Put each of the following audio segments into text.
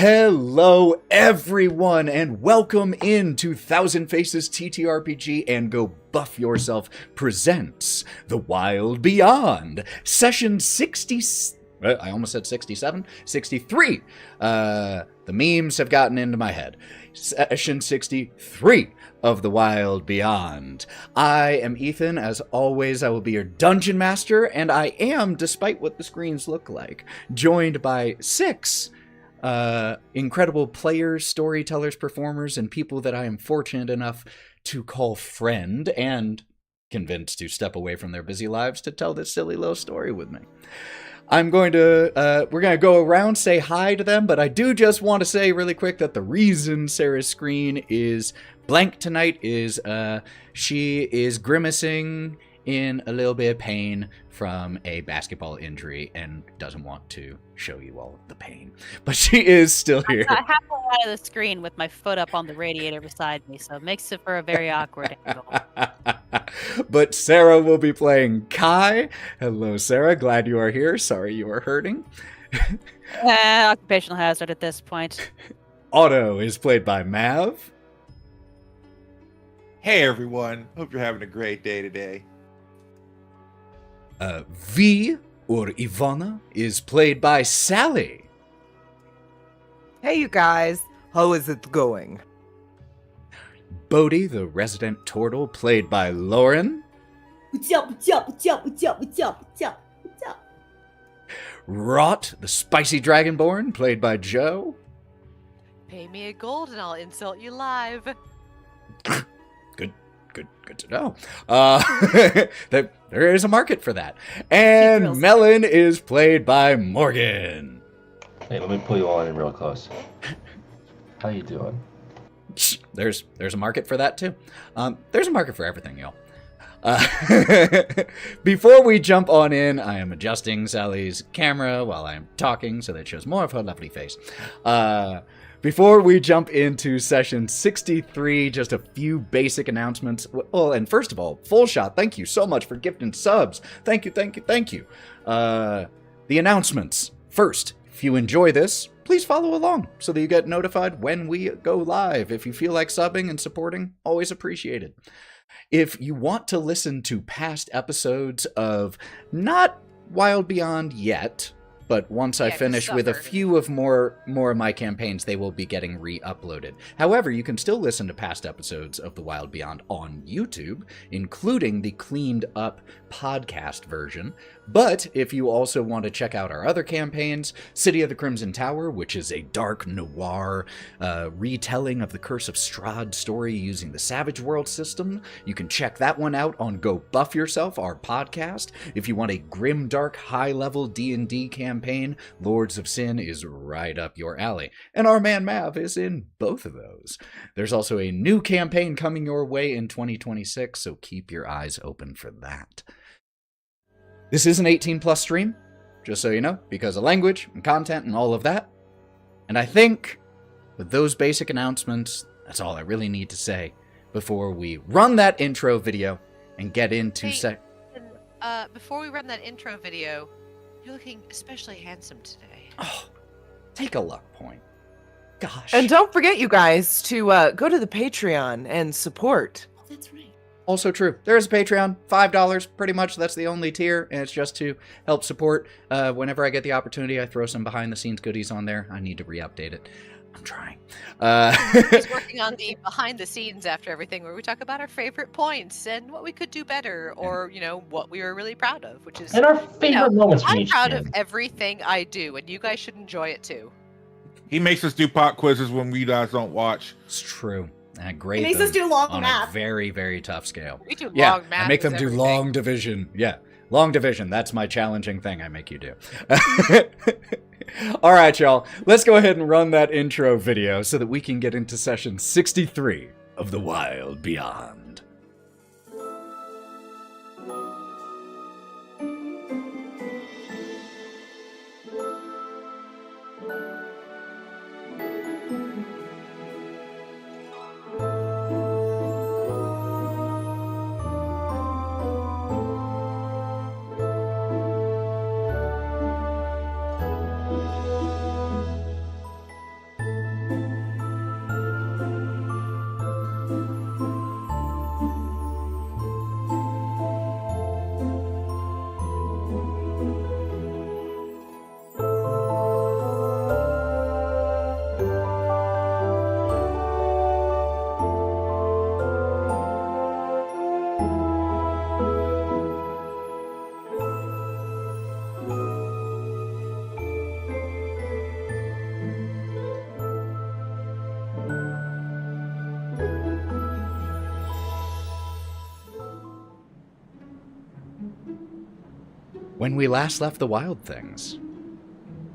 Hello, everyone, and welcome into Thousand Faces TTRPG and Go Buff Yourself presents The Wylde Beyond, Session 60... I almost said 67? 63. The memes have gotten into my head. Session 63 of The Wylde Beyond. I am Ethan. As always, I will be your dungeon master, and I am, despite what the screens look like, joined by 6 incredible players, storytellers, performers, and people that I am fortunate enough to call friend and convinced to step away from their busy lives to tell this silly little story with me. We're going to go around, say hi to them, but I do just want to say really quick that the reason Sarah's screen is blank tonight is she is grimacing in a little bit of pain from a basketball injury and doesn't want to show you all the pain. But she is still here. I'm halfway out of the screen with my foot up on the radiator beside me, so it makes it for a very awkward angle. But Sarah will be playing Kai. Hello, Sarah. Glad you are here. Sorry you are hurting. Occupational hazard at this point. Otto is played by Mav. Hey everyone, hope you're having a great day today. V, or Ivana, is played by Sally. Hey you guys, how is it going? Bodhi, the resident turtle, played by Lauren. What's up, what's up, what's up, what's up, what's up, what's up, what's up? Wraught, the spicy dragonborn, played by Joe. Pay me a gold and I'll insult you live. Good to know. There is a market for that. And Melon is played by Morgan. Hey, let me pull you all in real close. How you doing? There's a market for that too. There's a market for everything, y'all. Before we jump on in, I am adjusting Sally's camera while I'm talking so that it shows more of her lovely face. Before we jump into session 63, just a few basic announcements. Well, and first of all, Full Shot, thank you so much for gifting subs. Thank you. The announcements. First, if you enjoy this, please follow along so that you get notified when we go live. If you feel like subbing and supporting, always appreciated. If you want to listen to past episodes of not Wylde Beyond yet, but once I finish with a few of more of my campaigns, they will be getting re-uploaded. However, you can still listen to past episodes of The Wylde Beyond on YouTube, including the cleaned up podcast version. But if you also want to check out our other campaigns, City of the Crimson Tower, which is a dark noir retelling of the Curse of Strahd story using the Savage World system, you can check that one out on Go Buff Yourself, our podcast. If you want a grim, dark, high-level D&D campaign, Lords of Sin is right up your alley. And our man Mav is in both of those. There's also a new campaign coming your way in 2026, so keep your eyes open for that. This is an 18+ stream, just so you know, because of language and content and all of that. And I think, with those basic announcements, that's all I really need to say before we run that intro video and get into... Before we run that intro video, you're looking especially handsome today. Oh, take a luck point. Gosh. And don't forget, you guys, to go to the Patreon and support. Oh, that's right. Also true. There is a Patreon, $5, pretty much. That's the only tier, and it's just to help support. Whenever I get the opportunity, I throw some behind-the-scenes goodies on there. I need to re-update it. I'm trying. He's working on the behind-the-scenes after everything, where we talk about our favorite points and what we could do better, or, what we were really proud of, which is... And our favorite moments from I'm each proud game. of everything I do, and you guys should enjoy it, too. He makes us do pop quizzes when we guys don't watch. It's true. And I grade He makes them us do long on math. a very, very tough scale. We do Yeah, long math. I make them is do everything. long division. Yeah, long division. That's my challenging thing I make you do. All right, y'all. Let's go ahead and run that intro video so that we can get into session 63 of The Wylde Beyond. when we last left the Wild Things,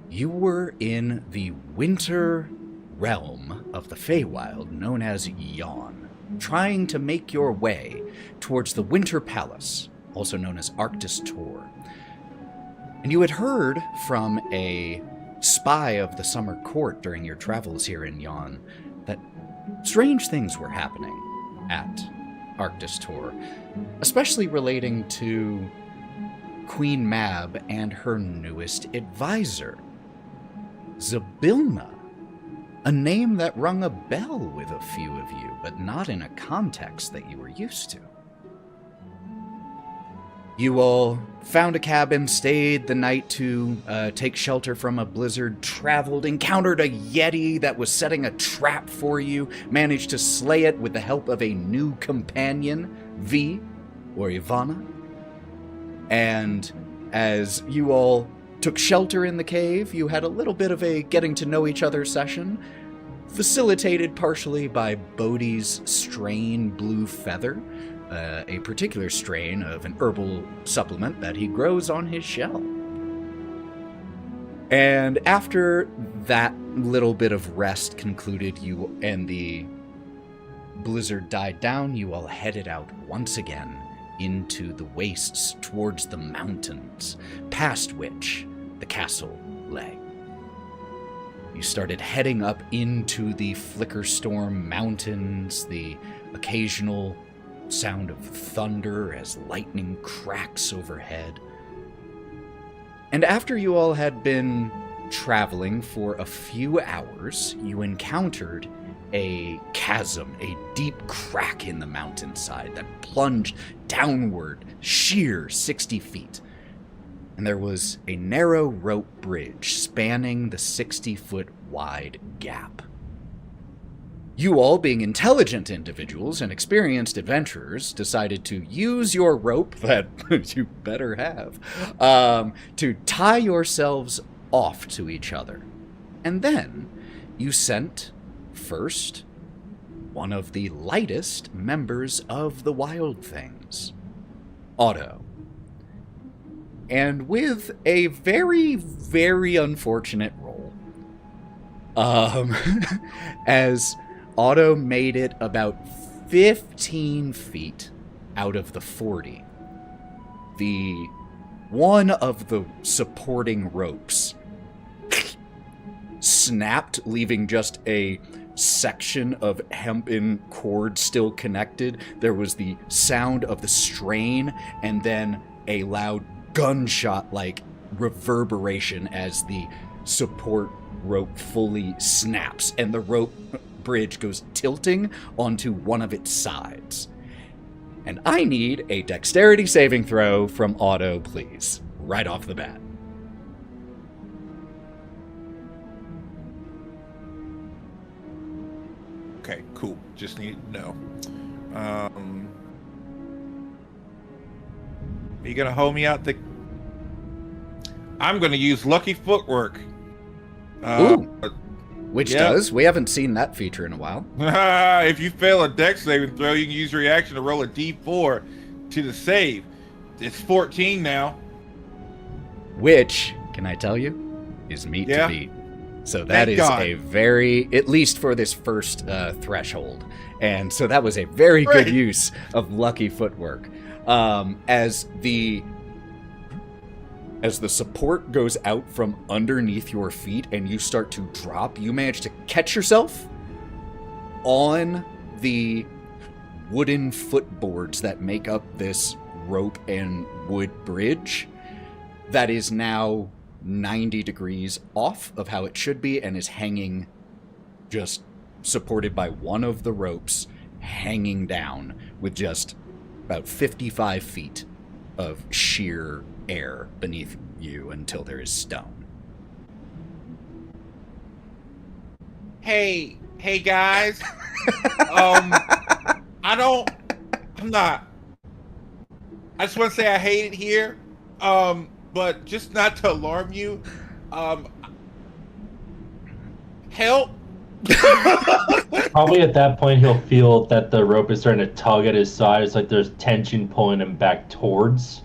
you were in the winter realm of the Feywild known as Yon, trying to make your way towards the Winter Palace, also known as Arctis Tor. And you had heard from a spy of the Summer Court during your travels here in Yon that strange things were happening at Arctis Tor, especially relating to Queen Mab and her newest advisor, Zybilna, a name that rung a bell with a few of you, but not in a context that you were used to. You all found a cabin, stayed the night to take shelter from a blizzard, traveled, encountered a yeti that was setting a trap for you, managed to slay it with the help of a new companion, V, or Ivana. And as you all took shelter in the cave, you had a little bit of a getting-to-know-each-other session, facilitated partially by Bodhi's strain Blue Feather, a particular strain of an herbal supplement that he grows on his shell. And after that little bit of rest concluded, you and the blizzard died down, you all headed out once again into the wastes towards the mountains, past which the castle lay. You started heading up into the Flickerstorm Mountains, the occasional sound of thunder as lightning cracks overhead. And after you all had been traveling for a few hours, you encountered a chasm, a deep crack in the mountainside that plunged downward, sheer 60 feet. And there was a narrow rope bridge spanning the 60-foot wide gap. You all, being intelligent individuals and experienced adventurers, decided to use your rope, that you better have, to tie yourselves off to each other. And then you sent, first, one of the lightest members of the Wild Things, Otto. And with a very, very unfortunate roll, as Otto made it about 15 feet out of the 40. One of the supporting ropes snapped, leaving just a section of hempen cord still connected. There was the sound of the strain, and then a loud gunshot-like reverberation as the support rope fully snaps, and the rope bridge goes tilting onto one of its sides. And I need a dexterity saving throw from Otto, please, right off the bat. Okay, cool. Just need to know. Are you gonna hold me out the... I'm gonna use Lucky Footwork. Ooh. Which does. We haven't seen that feature in a while. If you fail a dex saving throw, you can use your reaction to roll a d4 to the save. It's 14 now. Which, can I tell you, is meat to beat. So that Thank is God. a very, at least for this first threshold. And so that was a very good use of Lucky Footwork. As the support goes out from underneath your feet and you start to drop, you manage to catch yourself on the wooden footboards that make up this rope and wood bridge that is now 90 degrees off of how it should be and is hanging, just supported by one of the ropes, hanging down with just about 55 feet of sheer air beneath you until there is stone. Hey guys. I just want to say I hate it here. But just not to alarm you. Help. Probably at that point he'll feel that the rope is starting to tug at his side. It's like there's tension pulling him back towards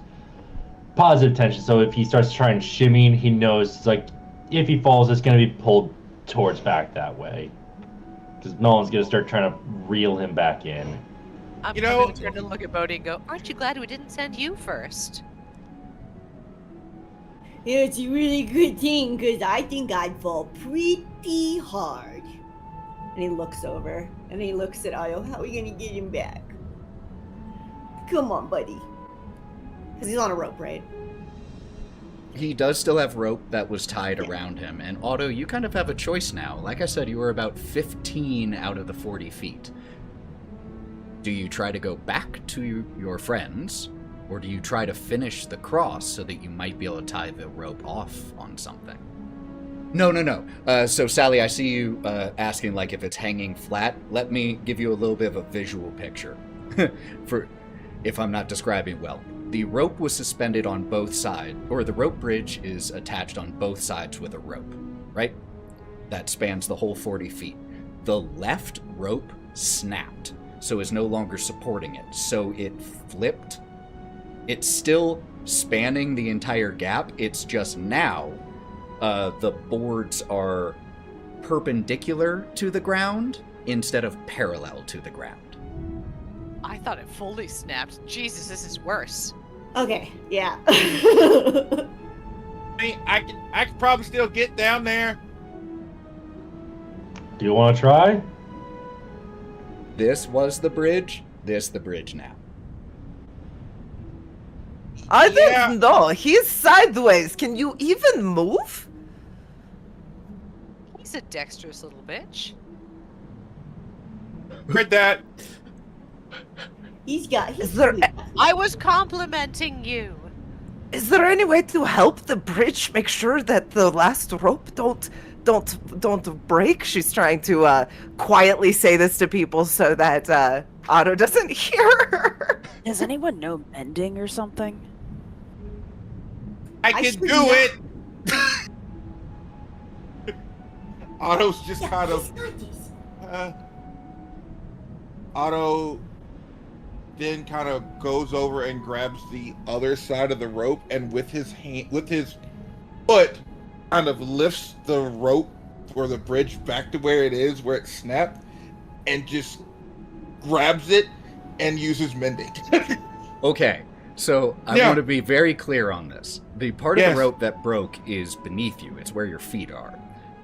positive tension. So if he starts trying shimmying, he knows like if he falls, it's going to be pulled towards back that way. Because Melon's going to start trying to reel him back in. I'm going to turn to look at Bodhi and go, aren't you glad we didn't send you first? It's a really good thing, because I think I'd fall pretty hard. And he looks over, and he looks at Otto. How are we going to get him back? Come on, buddy. Because he's on a rope, right? He does still have rope that was tied around him. And Otto, you kind of have a choice now. Like I said, you were about 15 out of the 40 feet. Do you try to go back to your friends, or do you try to finish the cross so that you might be able to tie the rope off on something? No. So, Sally, I see you asking, like, if it's hanging flat. Let me give you a little bit of a visual picture, for if I'm not describing well. The rope was suspended on both sides, or the rope bridge is attached on both sides with a rope, right? That spans the whole 40 feet. The left rope snapped, so is no longer supporting it. So it flipped. It's still spanning the entire gap. It's just now the boards are perpendicular to the ground instead of parallel to the ground. I thought it fully snapped. Jesus, this is worse. Okay, yeah. I mean, I could probably still get down there. Do you want to try? This was the bridge. This the bridge now. I don't Yeah. know. He's sideways. Can you even move? He's a dexterous little bitch. Heard that. He's Is there I was complimenting you. is there any way to help the bridge make sure that the last rope don't break? She's trying to quietly say this to people so that Otto doesn't hear her. Does anyone know mending or something? I I can should do not- it. Otto's just kind of. Otto then kind of goes over and grabs the other side of the rope, and with his foot, kind of lifts the rope or the bridge back to where it is, where it snapped, and just grabs it and uses mending. Okay, so I want to be very clear on this. The part of the rope that broke is beneath you. It's where your feet are.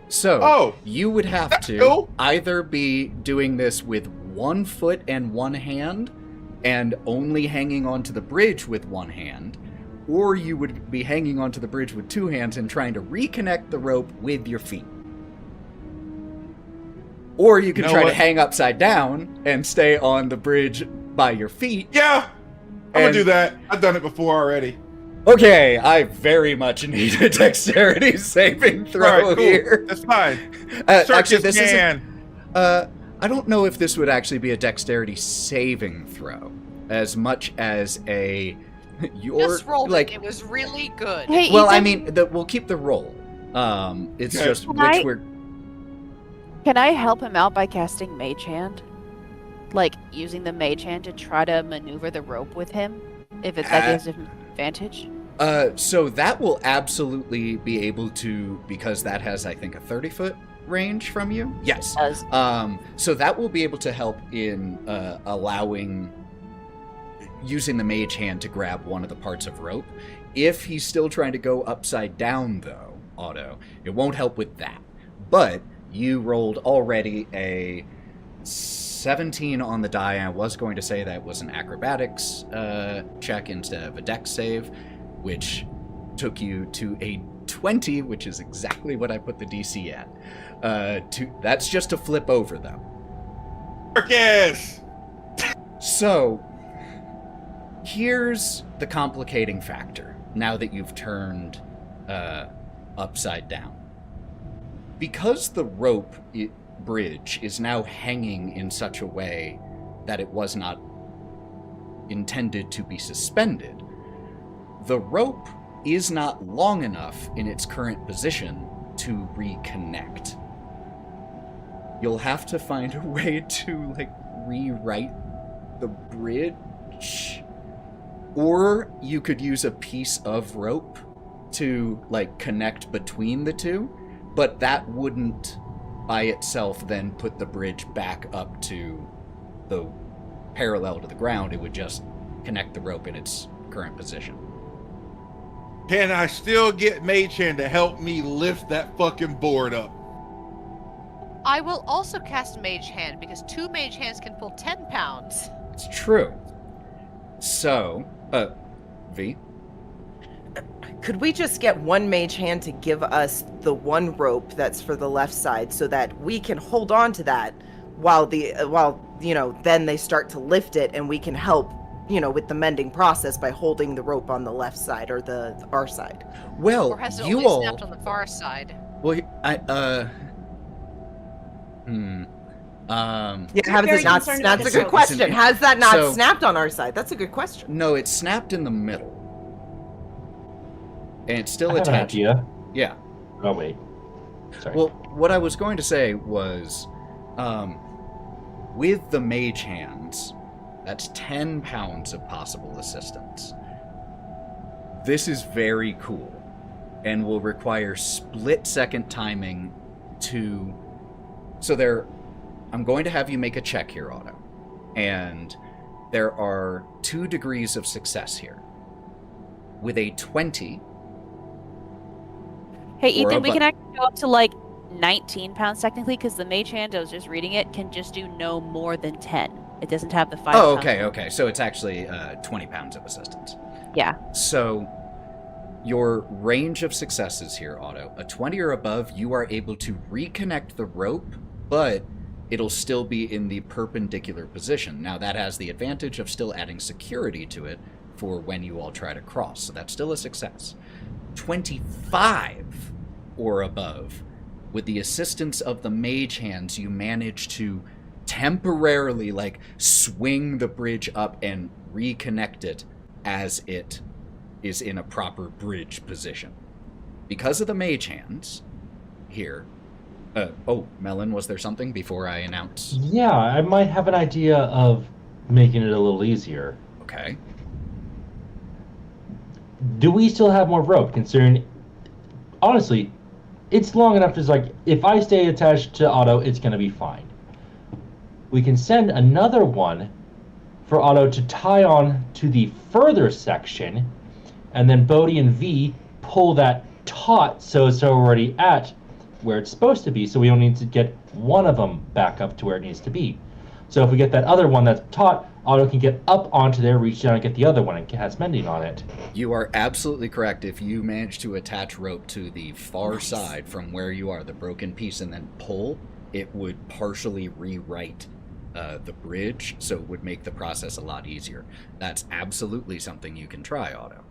So you would have to either be doing this with one foot and one hand and only hanging onto the bridge with one hand, or you would be hanging onto the bridge with two hands and trying to reconnect the rope with your feet. Or you can try to hang upside down and stay on the bridge by your feet. Yeah, I'm gonna do that. I've done it before already. Okay, I very much need a dexterity saving throw All right, cool. here. That's fine. Actually, this can. isn't. I don't know if this would actually be a dexterity saving throw, as much as a Just rolled it. It was really good. Hey, well, Ethan, I mean, we'll keep the roll. It's Okay. just Can which I- we're. Can I help him out by casting Mage Hand? Like, using the Mage Hand to try to maneuver the rope with him? If that gives him advantage? So that will absolutely be able to, because that has, I think, a 30-foot range from you. Yes. Does. So that will be able to help in using the mage hand to grab one of the parts of rope. If he's still trying to go upside down, though, Otto, it won't help with that. But you rolled already a 17 on the die, and I was going to say that was an acrobatics check instead of a dex save, which took you to a 20, which is exactly what I put the DC at. That's just to flip over, though. Marcus! So, here's the complicating factor, now that you've turned upside down. Because the rope bridge is now hanging in such a way that it was not intended to be suspended, the rope is not long enough in its current position to reconnect. You'll have to find a way to, rewrite the bridge Or you could use a piece of rope to, like, connect between the two, but that wouldn't, by itself, then put the bridge back up to the parallel to the ground. It would just connect the rope in its current position. Can I still get Mage Hand to help me lift that fucking board up? I will also cast Mage Hand because 2 Mage Hands can pull 10 pounds. It's true. So, V? Could we just get one mage hand to give us the one rope that's for the left side so that we can hold on to that while then they start to lift it and we can help, with the mending process by holding the rope on the left side or our side. Well, Or has it you only all... snapped on the far side? Well, Yeah, I'm has very it not? concerned That's about a the good rope. question. Has that not So- snapped on our side? That's a good question. no, it's snapped in the middle. And it's still I have an attached. idea. Yeah. Oh wait. Sorry. Well, what I was going to say was, with the mage hands, that's 10 pounds of possible assistance. This is very cool, and will require split-second timing to... So I'm going to have you make a check here, Otto. And there are 2 degrees of success here. With a 20... Hey, Or Ethan, we above. can actually go up to like 19 pounds technically, because the mage hand, I was just reading it, can just do no more than 10. It doesn't have the 5 Oh, pounds. okay. So it's actually 20 pounds of assistance. Yeah. So your range of successes here, Otto, a 20 or above, you are able to reconnect the rope, but it'll still be in the perpendicular position. Now, that has the advantage of still adding security to it for when you all try to cross, so that's still a success. 25 or above, with the assistance of the mage hands, you manage to temporarily, swing the bridge up and reconnect it as it is in a proper bridge position. Because of the mage hands here... Melon, was there something before I announce? Yeah, I might have an idea of making it a little easier. Okay. Do we still have more rope, considering... Honestly, it's long enough to, if I stay attached to Otto, it's going to be fine. We can send another one for Otto to tie on to the further section, and then Bodhi and V pull that taut so it's already at where it's supposed to be, so we only need to get one of them back up to where it needs to be. So if we get that other one that's taut, Otto can get up onto there, reach down and get the other one, and it has mending on it. You are absolutely correct. If you manage to attach rope to the far side from where you are, the broken piece, and then pull, it would partially rewrite the bridge, so it would make the process a lot easier. That's absolutely something you can try, Otto.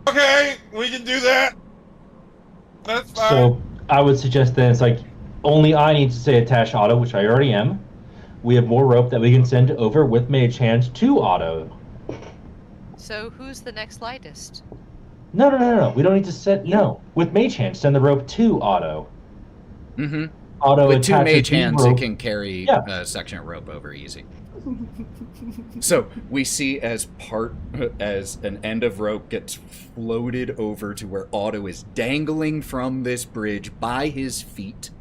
Okay, we can do that. That's fine. So I would suggest that it's only I need to say attach to Otto, which I already am. We have more rope that we can send over with Mage Hand to Otto. So who's the next lightest? No. We don't need to send... No. With Mage Hand, send the rope to Otto. Mm-hmm. Auto With 2 attaches mage the hands, rope. it can carry Yeah. a section of rope over easy. So we see as an end of rope gets floated over to where Otto is dangling from this bridge by his feet.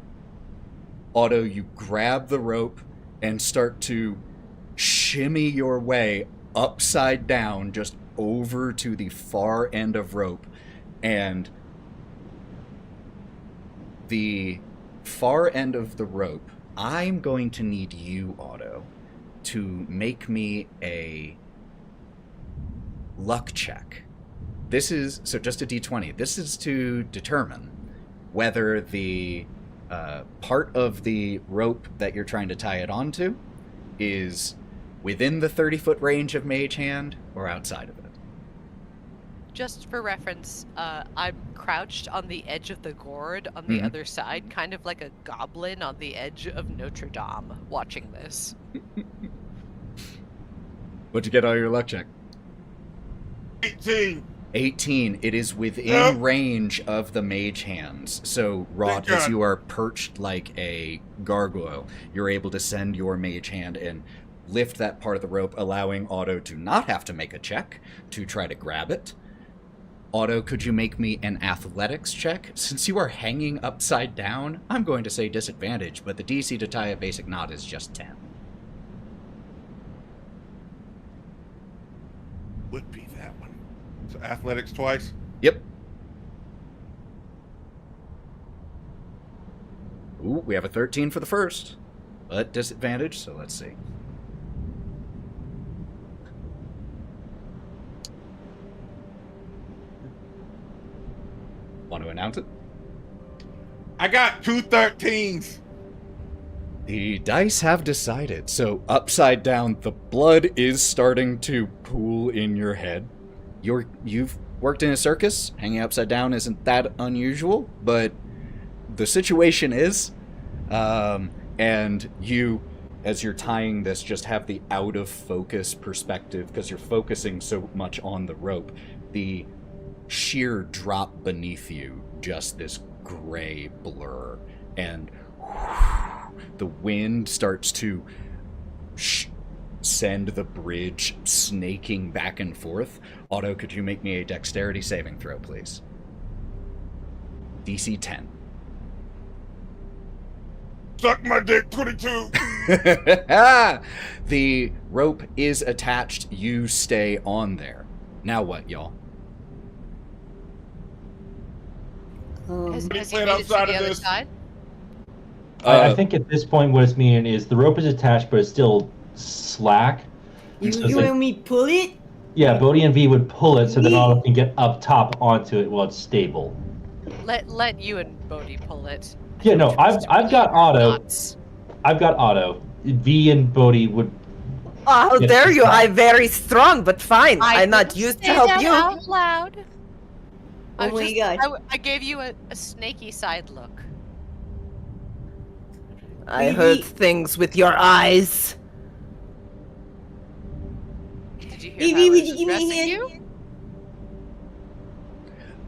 Otto, you grab the rope and start to shimmy your way upside down just over to the far end of rope, and the far end of the rope, I'm going to need you, Otto, to make me a luck check. This is, so just a d20. This is to determine whether the part of the rope that you're trying to tie it onto is within the 30-foot range of Mage Hand or outside of it. Just for reference, I'm crouched on the edge of the gourd on the other side, kind of like a goblin on the edge of Notre Dame, watching this. What'd you get on your luck check? 18. 18. It is within range of the mage hands. So, Wraught, as you are perched like a gargoyle, you're able to send your mage hand and lift that part of the rope, allowing Otto to not have to make a check to try to grab it. Otto, could you make me an athletics check? Since you are hanging upside down, I'm going to say disadvantage, but the DC to tie a basic knot is just 10. Would be that one. So athletics twice? Yep. Ooh, we have a 13 for the first, but disadvantage, so let's see. Want to announce it? I got 2 13s. The dice have decided. So upside down, the blood is starting to pool in your head. You've worked in a circus. Hanging upside down isn't that unusual, but the situation is, and you, as you're tying this, just have the out of focus perspective because you're focusing so much on the rope. The sheer drop beneath you, just this gray blur, and the wind starts to send the bridge snaking back and forth. Otto, could you make me a dexterity saving throw, please? DC 10. Suck my dick, 22. The rope is attached. You stay on there. Now what, y'all? Has Can you he play it made it to outside the of other this? side? I think at this point what it's meaning is the rope is attached, but it's still slack. You, So it's you like- want me pull it? Yeah, Bodhi and V would pull it so that Otto can get up top onto it while it's stable. Let you and Bodhi pull it. Yeah, no, I've got Otto. Knots. I've got Otto. V and Bodhi would. Oh, Yes, there you it's are. fine. I'm very strong, but fine. I'm not didn't used to say help that you. out loud. Oh my God. I gave you a snaky side look. I heard things with your eyes. Did you hear Baby, how I would was you give me a addressing hand?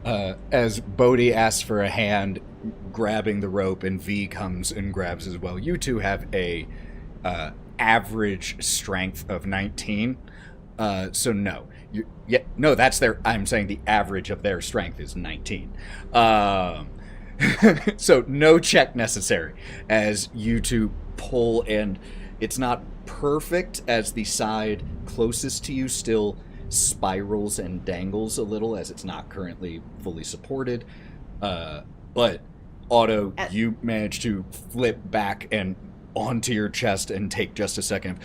you? As Bodhi asks for a hand, grabbing the rope, and V comes and grabs as well. You two have a average strength of 19. So no. No, that's their... I'm saying the average of their strength is 19. So no check necessary as you two pull, and it's not perfect as the side closest to you still spirals and dangles a little as it's not currently fully supported. But Otto, you manage to flip back and onto your chest and take just a second.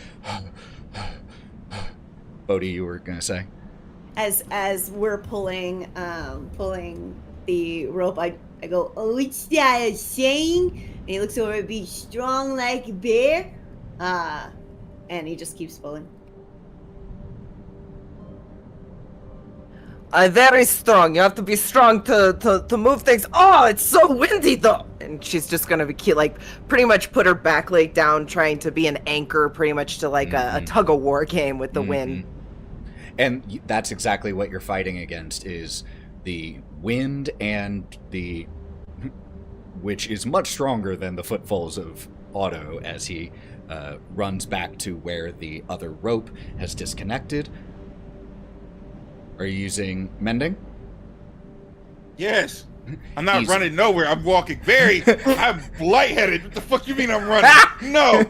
Bodhi, you were gonna say? As we're pulling the rope, I go, oh, what's that saying? And he looks over, be strong like a bear. And he just keeps pulling. I'm very strong. You have to be strong to move things. Oh, it's so windy though. And she's just gonna be pretty much put her back leg down, trying to be an anchor, pretty much to a tug of war game with the wind. And that's exactly what you're fighting against, is the wind and which is much stronger than the footfalls of Otto as he runs back to where the other rope has disconnected. Are you using mending? Yes. I'm not Easy. running nowhere. I'm walking I'm lightheaded. What the fuck you mean I'm running? No.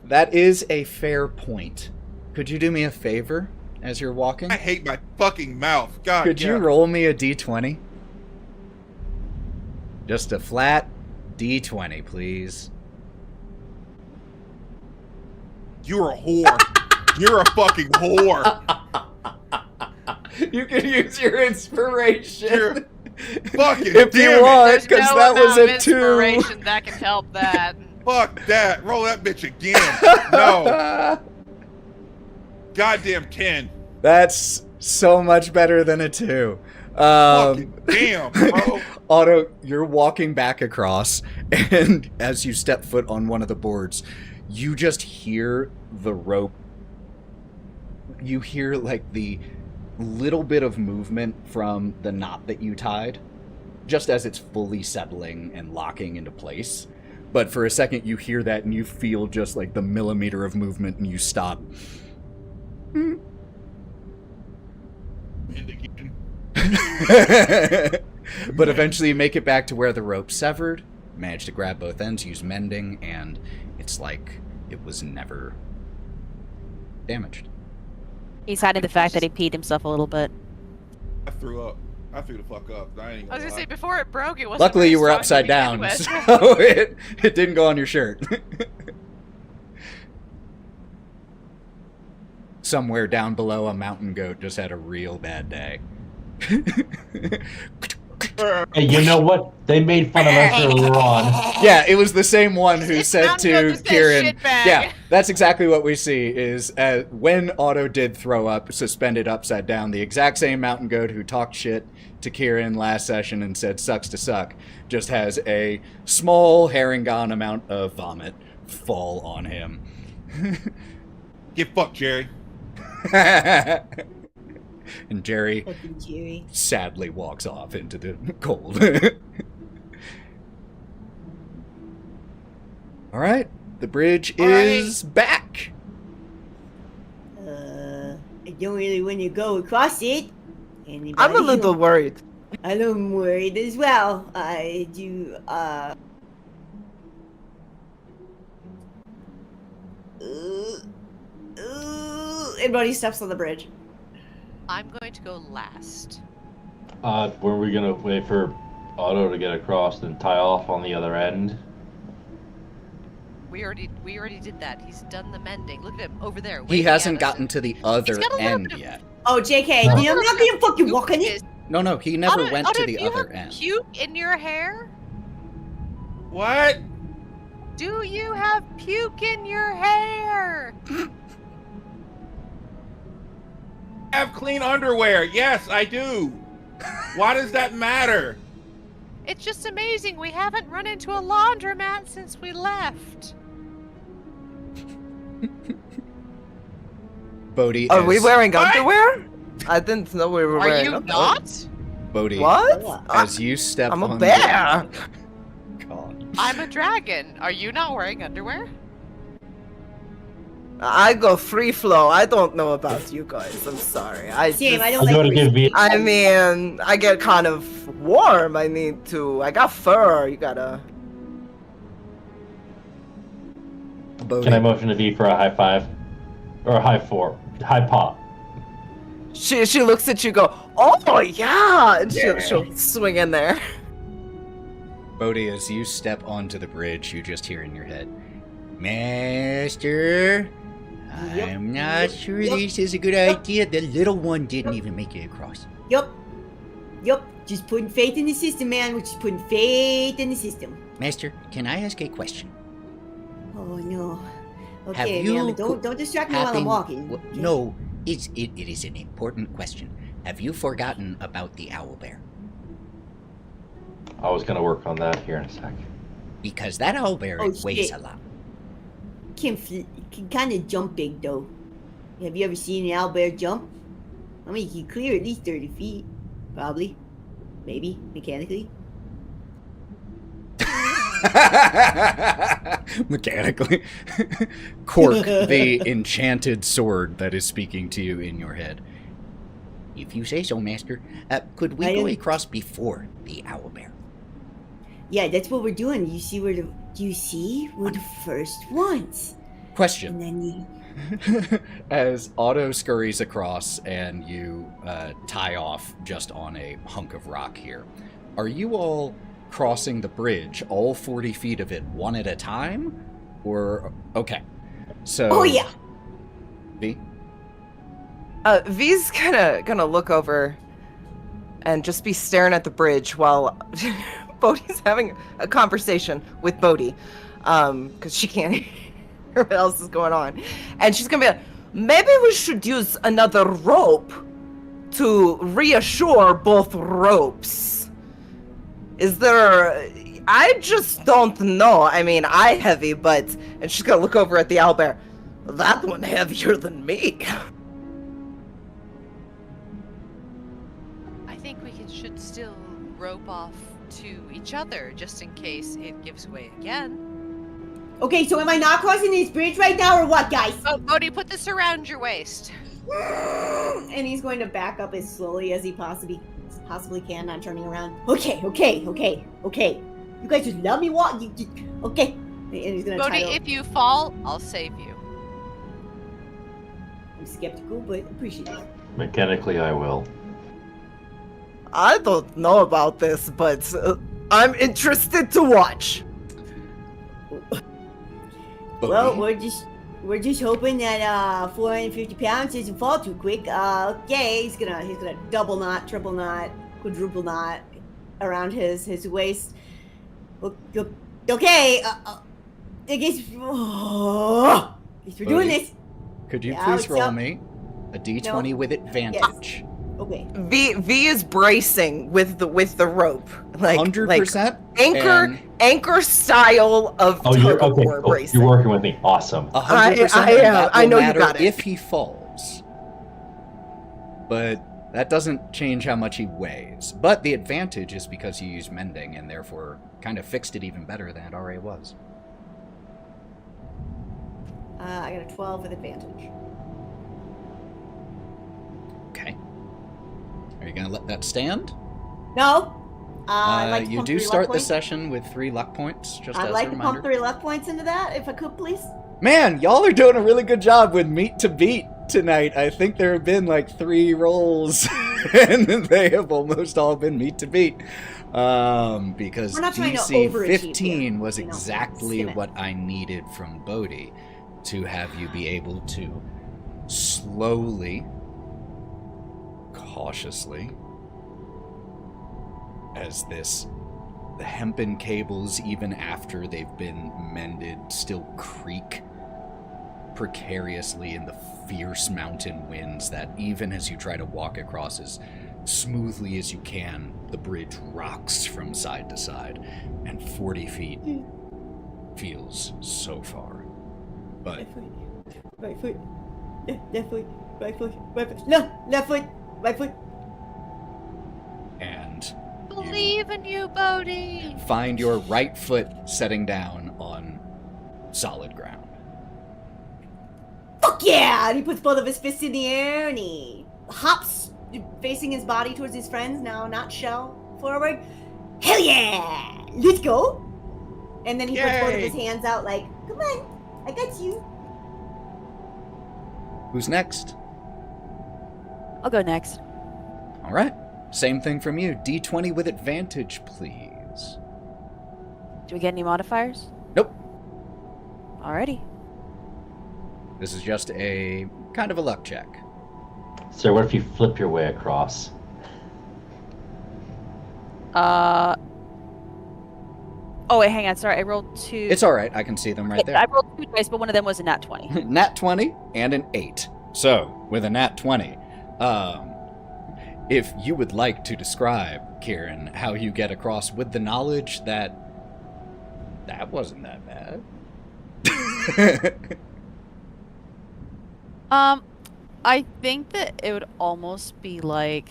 That is a fair point. Could you do me a favor as you're walking? I hate my fucking mouth. God. Could you roll me a d20? Just a flat d20, please. You're a whore. You're a fucking whore. You can use your inspiration. You're fucking if you damn it. want, There's because no that was amount of a 2. inspiration that can help that. Fuck that. Roll that bitch again. No. Goddamn 10. That's so much better than a 2. Fucking damn, bro. Otto, you're walking back across, and as you step foot on one of the boards, you just hear the rope you hear like the little bit of movement from the knot that you tied, just as it's fully settling and locking into place. But for a second, you hear that and you feel just like the millimeter of movement, and you stop. But eventually you make it back to where the rope severed, manage to grab both ends, use mending, and it's like it was never damaged. He's hiding the fact that he peed himself a little bit. I threw up. I threw the fuck up. I ain't I was gonna gonna say, lie. before it broke, it wasn't. Luckily, very you were strong upside to down, begin with. so it didn't go on your shirt. Somewhere down below, a mountain goat just had a real bad day. Hey, you know what? They made fun of us earlier on. Yeah, it was the same one who It's said mountain to goat that says Kieren. shitbag. Yeah, that's exactly what we see. Is when Otto did throw up, suspended upside down, the exact same mountain goat who talked shit to Kieren last session and said sucks to suck, just has a small herringon amount of vomit fall on him. Get fucked, Jerry. And Jerry Fucking Jerry. sadly walks off into the cold. All right, the bridge is back. I don't really want to go across it. Anybody? I'm a little worried. I'm worried as well. I do, everybody steps on the bridge. I'm going to go last. Were we gonna wait for Otto to get across and tie off on the other end? We already did that. He's done the mending. Look at him over there. He waving hasn't at us. gotten to the other got a little end bit of- yet. Oh, JK, No. I'm not gonna fucking walk on it. No, he never Otto, went Otto, to the do you other have end. puke in your hair? What? Do you have puke in your hair? I have clean underwear. Yes, I do. Why does that matter? It's just amazing. We haven't run into a laundromat since we left. Bodhi Are we is- wearing What? underwear? I didn't know we were Are wearing you underwear. not? Bodhi, What? as you step I'm a on bear. God. I'm a dragon. Are you not wearing underwear? I go free flow. I don't know about you guys. I'm sorry. Same, I I don't gotta like give me. I mean, I get kind of warm. I need to. I got fur. You gotta. Bodhi, Can I motion to V for a high five? Or a high four? High pop. She looks at you. Go. Oh yeah. And she'll swing in there. Bodhi, as you step onto the bridge, you just hear in your head, Master, Yep, I'm not yep, sure yep, this is a good yep. idea. The little one didn't even make it across. Yup. Just putting faith in the system, man. We're just putting faith in the system. Master, can I ask a question? Oh no. Have Okay, you man, but don't distract me while I'm happen- walking. w- okay? No, it is an important question. Have you forgotten about the owlbear? I was gonna work on that here in a sec. Because that owlbear Oh, weighs shit. a lot. Can kind of jump big though. Have you ever seen an owlbear jump? I mean, he can clear at least 30 feet, probably, maybe mechanically. Mechanically. Cork, the enchanted sword that is speaking to you in your head. If you say so, Master. Could we I go don't- across before the owlbear? Yeah, that's what we're doing. You see where the? Do you see? We're the first ones. Question. And then you. As Otto scurries across and you tie off just on a hunk of rock here, are you all crossing the bridge, all 40 feet of it, one at a time? Or, okay. So. Oh yeah. V? V's gonna look over and just be staring at the bridge while Bodhi's having a conversation with Bodhi, because she can't hear what else is going on, and she's gonna be like, maybe we should use another rope to reassure both ropes. Is there? I just don't know. I mean, I heavy, but and she's gonna look over at the owlbear. That one heavier than me. rope off to each other just in case it gives way again. Okay, so am I not crossing this bridge right now or what, guys? Oh, Bodhi, put this around your waist. And he's going to back up as slowly as he possibly can, not turning around. Okay. You guys just let me walk. Okay. And he's gonna Bodhi, if you fall, I'll save you. I'm skeptical, but appreciate it. Mechanically, I will. I don't know about this, but I'm interested to watch. Well, we're just hoping that 450 pounds doesn't fall too quick. Okay, he's gonna double knot, triple knot, quadruple knot around his waist. Okay, I guess we're doing this. Could you Yeah, please what's roll up? me a d20 with advantage? Okay. V is bracing with the rope, like 100%. anchor style of Oh, you're tug of okay. war Cool. bracing. You're working with me. Awesome. 100%. I and am. that I will know you matter got it. if he falls. But that doesn't change how much he weighs. But the advantage is because you use mending and therefore kind of fixed it even better than it already was. I got a 12 with advantage. Okay. Are you going to let that stand? No. I'd like to you pump do 3 luck start the points. session with 3 luck points, just I'd as like a to reminder. pump 3 luck points into that, if I could, please. Man, y'all are doing a really good job with meat to beat tonight. I think there have been like 3 rolls, and they have almost all been meat to beat. Because We're not trying to DC overachieve 15 here, was you know, exactly skim it. what I needed from Bodhi to have you be able to slowly, cautiously, as the hempen cables, even after they've been mended, still creak precariously in the fierce mountain winds that even as you try to walk across as smoothly as you can, the bridge rocks from side to side, and 40 feet feels so far. But Right foot. Left foot. Right foot. Right foot. No, left foot. Right foot. and Believe in you, Bodhi. find your right foot setting down on solid ground. Fuck yeah! And he puts both of his fists in the air and he hops, facing his body towards his friends, now not shell, forward. Hell yeah! Let's go! And then he puts both of Yay. his hands out like, come on, I got you. Who's next? I'll go next. All right. Same thing from you. D20 with advantage, please. Do we get any modifiers? Nope. Alrighty. This is just a kind of a luck check. So what if you flip your way across? Oh wait, hang on. Sorry, I rolled 2. It's all right. I can see them right I there. rolled 2 dice, but one of them was a nat 20. Nat 20 and an 8. So, with a nat 20, if you would like to describe, Kieren, how you get across with the knowledge that that wasn't that bad. I think that it would almost be like,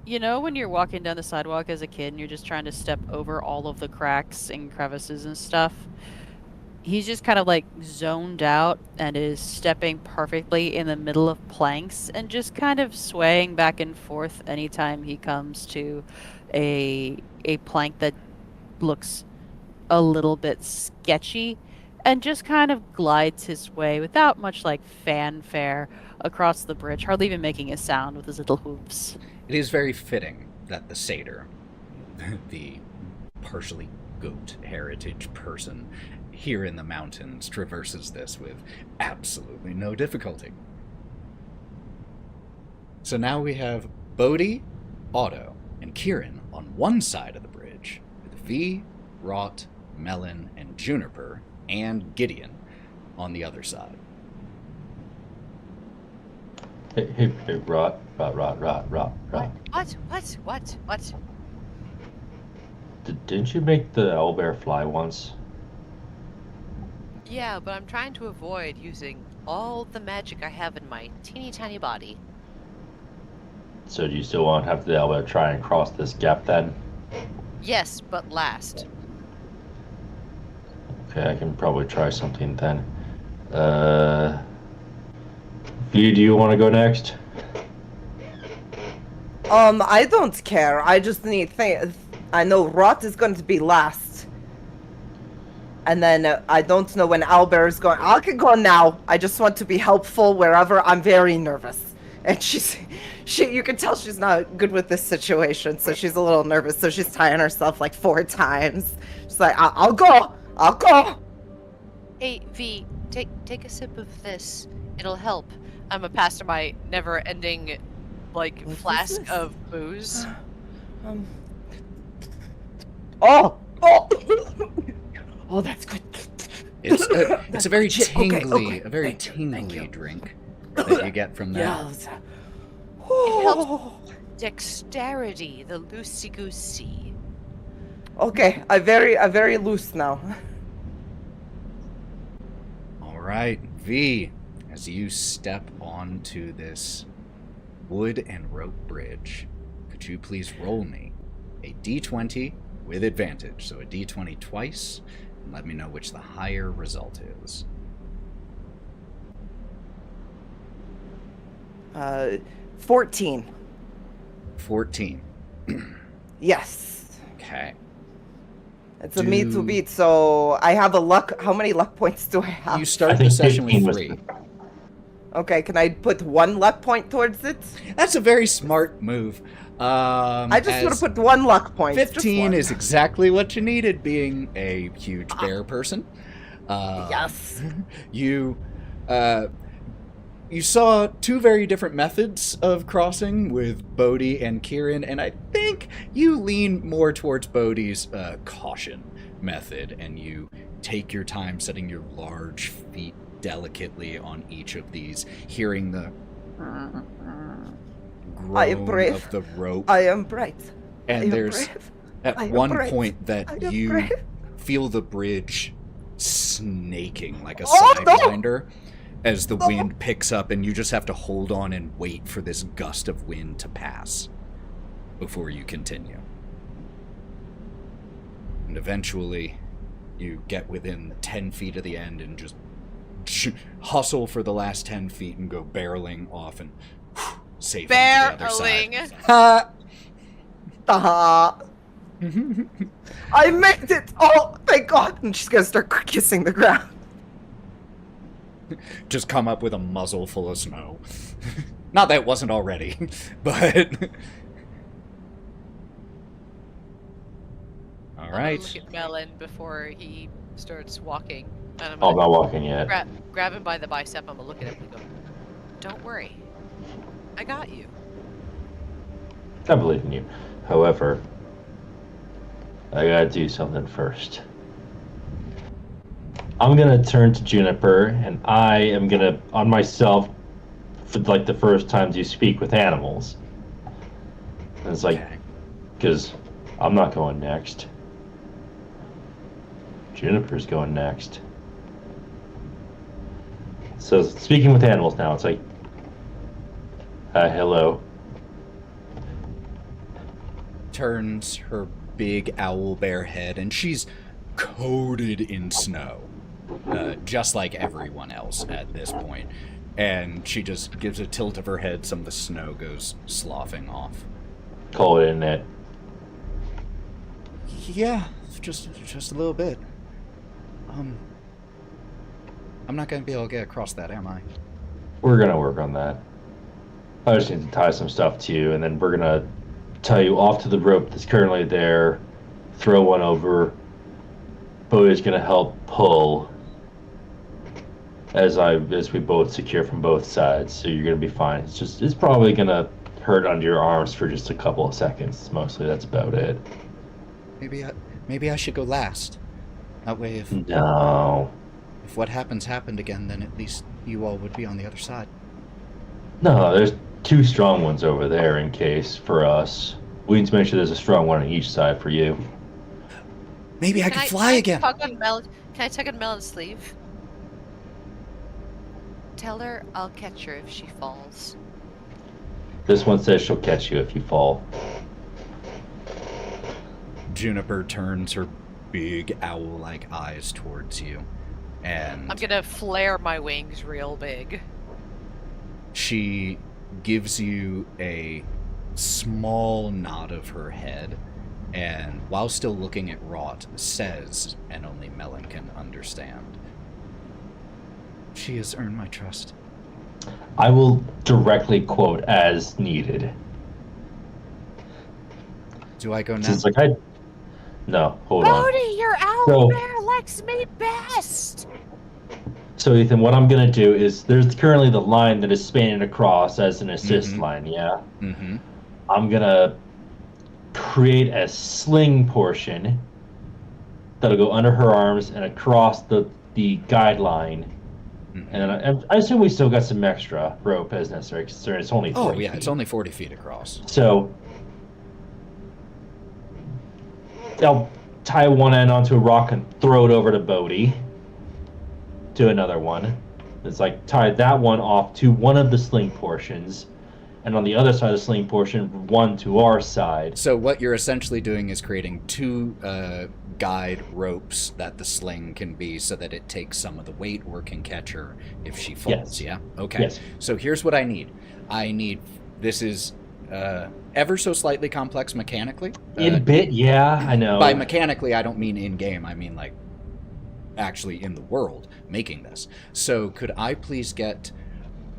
you know, when you're walking down the sidewalk as a kid and you're just trying to step over all of the cracks and crevices and stuff. He's just kind of like zoned out and is stepping perfectly in the middle of planks and just kind of swaying back and forth anytime he comes to a plank that looks a little bit sketchy, and just kind of glides his way without much like fanfare across the bridge, hardly even making a sound with his little hooves. It is very fitting that the satyr, the partially goat heritage person here in the mountains, traverses this with absolutely no difficulty. So now we have Bodhi, Otto, and Kieren on one side of the bridge, with V, Wraught, Melon, and Juniper, and Gideon on the other side. Hey, Wraught. What? Didn't you make the owlbear fly once? Yeah, but I'm trying to avoid using all the magic I have in my teeny tiny body. So do you still want to have to be able to try and cross this gap then? Yes, but last. Okay, I can probably try something then. V, do you want to go next? I don't care. I just need I know Wraught is going to be last. And then I don't know when Albert is going. I can go now. I just want to be helpful wherever. I'm very nervous. And you can tell she's not good with this situation, so she's a little nervous. So she's tying herself like 4 times. She's like, I'll go. Hey, V, take a sip of this. It'll help. I'm a pass to my never-ending, like, What is flask this? of booze. Oh, that's good. It's a very Shit, okay, tingly, okay. a very Thank you, thank tingly you. drink that you get from that. Yeah. It helps dexterity, the loosey-goosey. Okay, I'm very loose now. All right, V, as you step onto this wood and rope bridge, could you please roll me a d20 with advantage? So a d20 twice, and let me know which the higher result is. 14. 14. Yes. Okay. It's a me to beat, so I have a luck. How many luck points do I have? You I start the think session 15 with was 3. Okay, can I put 1 luck point towards it? That's a very smart move. I just want as to put 1 luck point. just 15 one. is exactly what you needed, being a huge bear person. Yes. You saw 2 very different methods of crossing with Bodhi and Kieren, and I think you lean more towards Bodhi's caution method, and you take your time setting your large feet delicately on each of these, hearing the I am groan brave. of the rope. I am bright. I And am there's brave. at I am one brave. point I that am you brave. feel the bridge snaking like a Oh, no! sidewinder as the wind picks up, and you just have to hold on and wait for this gust of wind to pass before you continue. And eventually, you get within 10 feet of the end and just hustle for the last 10 feet and go barreling off and safe onto the other side. Barreling. Ha! I made it! Oh, thank God! And she's gonna start kissing the ground. Just come up with a muzzle full of snow. Not that it wasn't already, but... I'm Alright. gonna look at Melon before he starts walking. And I'm Oh, I'm gonna not walking yet. grab him by the bicep. I'm gonna look at him and go, "Don't worry, I got you." I believe in you. However, I gotta do something first. I'm gonna turn to Juniper, and I am gonna, on myself, for like the first times you speak with animals. And it's like, Okay. because I'm not going next. Juniper's going next. So speaking with animals now, it's like, hello. Turns her big owl bear head, and she's coated in snow. Just like everyone else at this point. And she just gives a tilt of her head, some of the snow goes sloughing off. Call it in it. Yeah, just a little bit. I'm not gonna be able to get across that, am I? We're gonna work on that. I just need to tie some stuff to you, and then we're gonna tie you off to the rope that's currently there, throw one over. Bodhi's gonna help pull as we both secure from both sides, so you're gonna be fine. It's probably gonna hurt under your arms for just a couple of seconds. Mostly that's about it. Maybe I should go last. That way No. if what happened again, then at least you all would be on the other side. No, there's 2 strong ones over there in case for us. We need to make sure there's a strong one on each side for you. Maybe I can fly again. Can I tug on Melon's sleeve? Tell her I'll catch her if she falls. This one says she'll catch you if you fall. Juniper turns her big owl-like eyes towards you, and I'm gonna flare my wings real big. she gives you a small nod of her head, and while still looking at Wraught, says, and only Melon can understand, "She has earned my trust." I will directly quote as needed. Do I go now? She's like, No, hold on. Bodhi, your owl So- bear likes me best! So, Ethan, what I'm going to do is there's currently the line that is spanning across as an assist Mhm. line, yeah? Mm-hmm. I'm going to create a sling portion that'll go under her arms and across the guideline. Mm-hmm. And then I assume we still got some extra rope as necessary, considering it's only 40 Oh, yeah, feet. it's only 40 feet across. So I'll tie one end onto a rock and throw it over to Bodhi. To another one. It's like tie that one off to one of the sling portions, and on the other side of the sling portion, one to our side. So what you're essentially doing is creating two guide ropes that the sling can be, so that it takes some of the weight or can catch her if she falls. Yes. Yeah. Okay. Yes. So here's what I need. This is ever so slightly complex mechanically. In a bit, yeah, I know. By mechanically, I don't mean in game. I mean like actually in the world making this. So could I please get?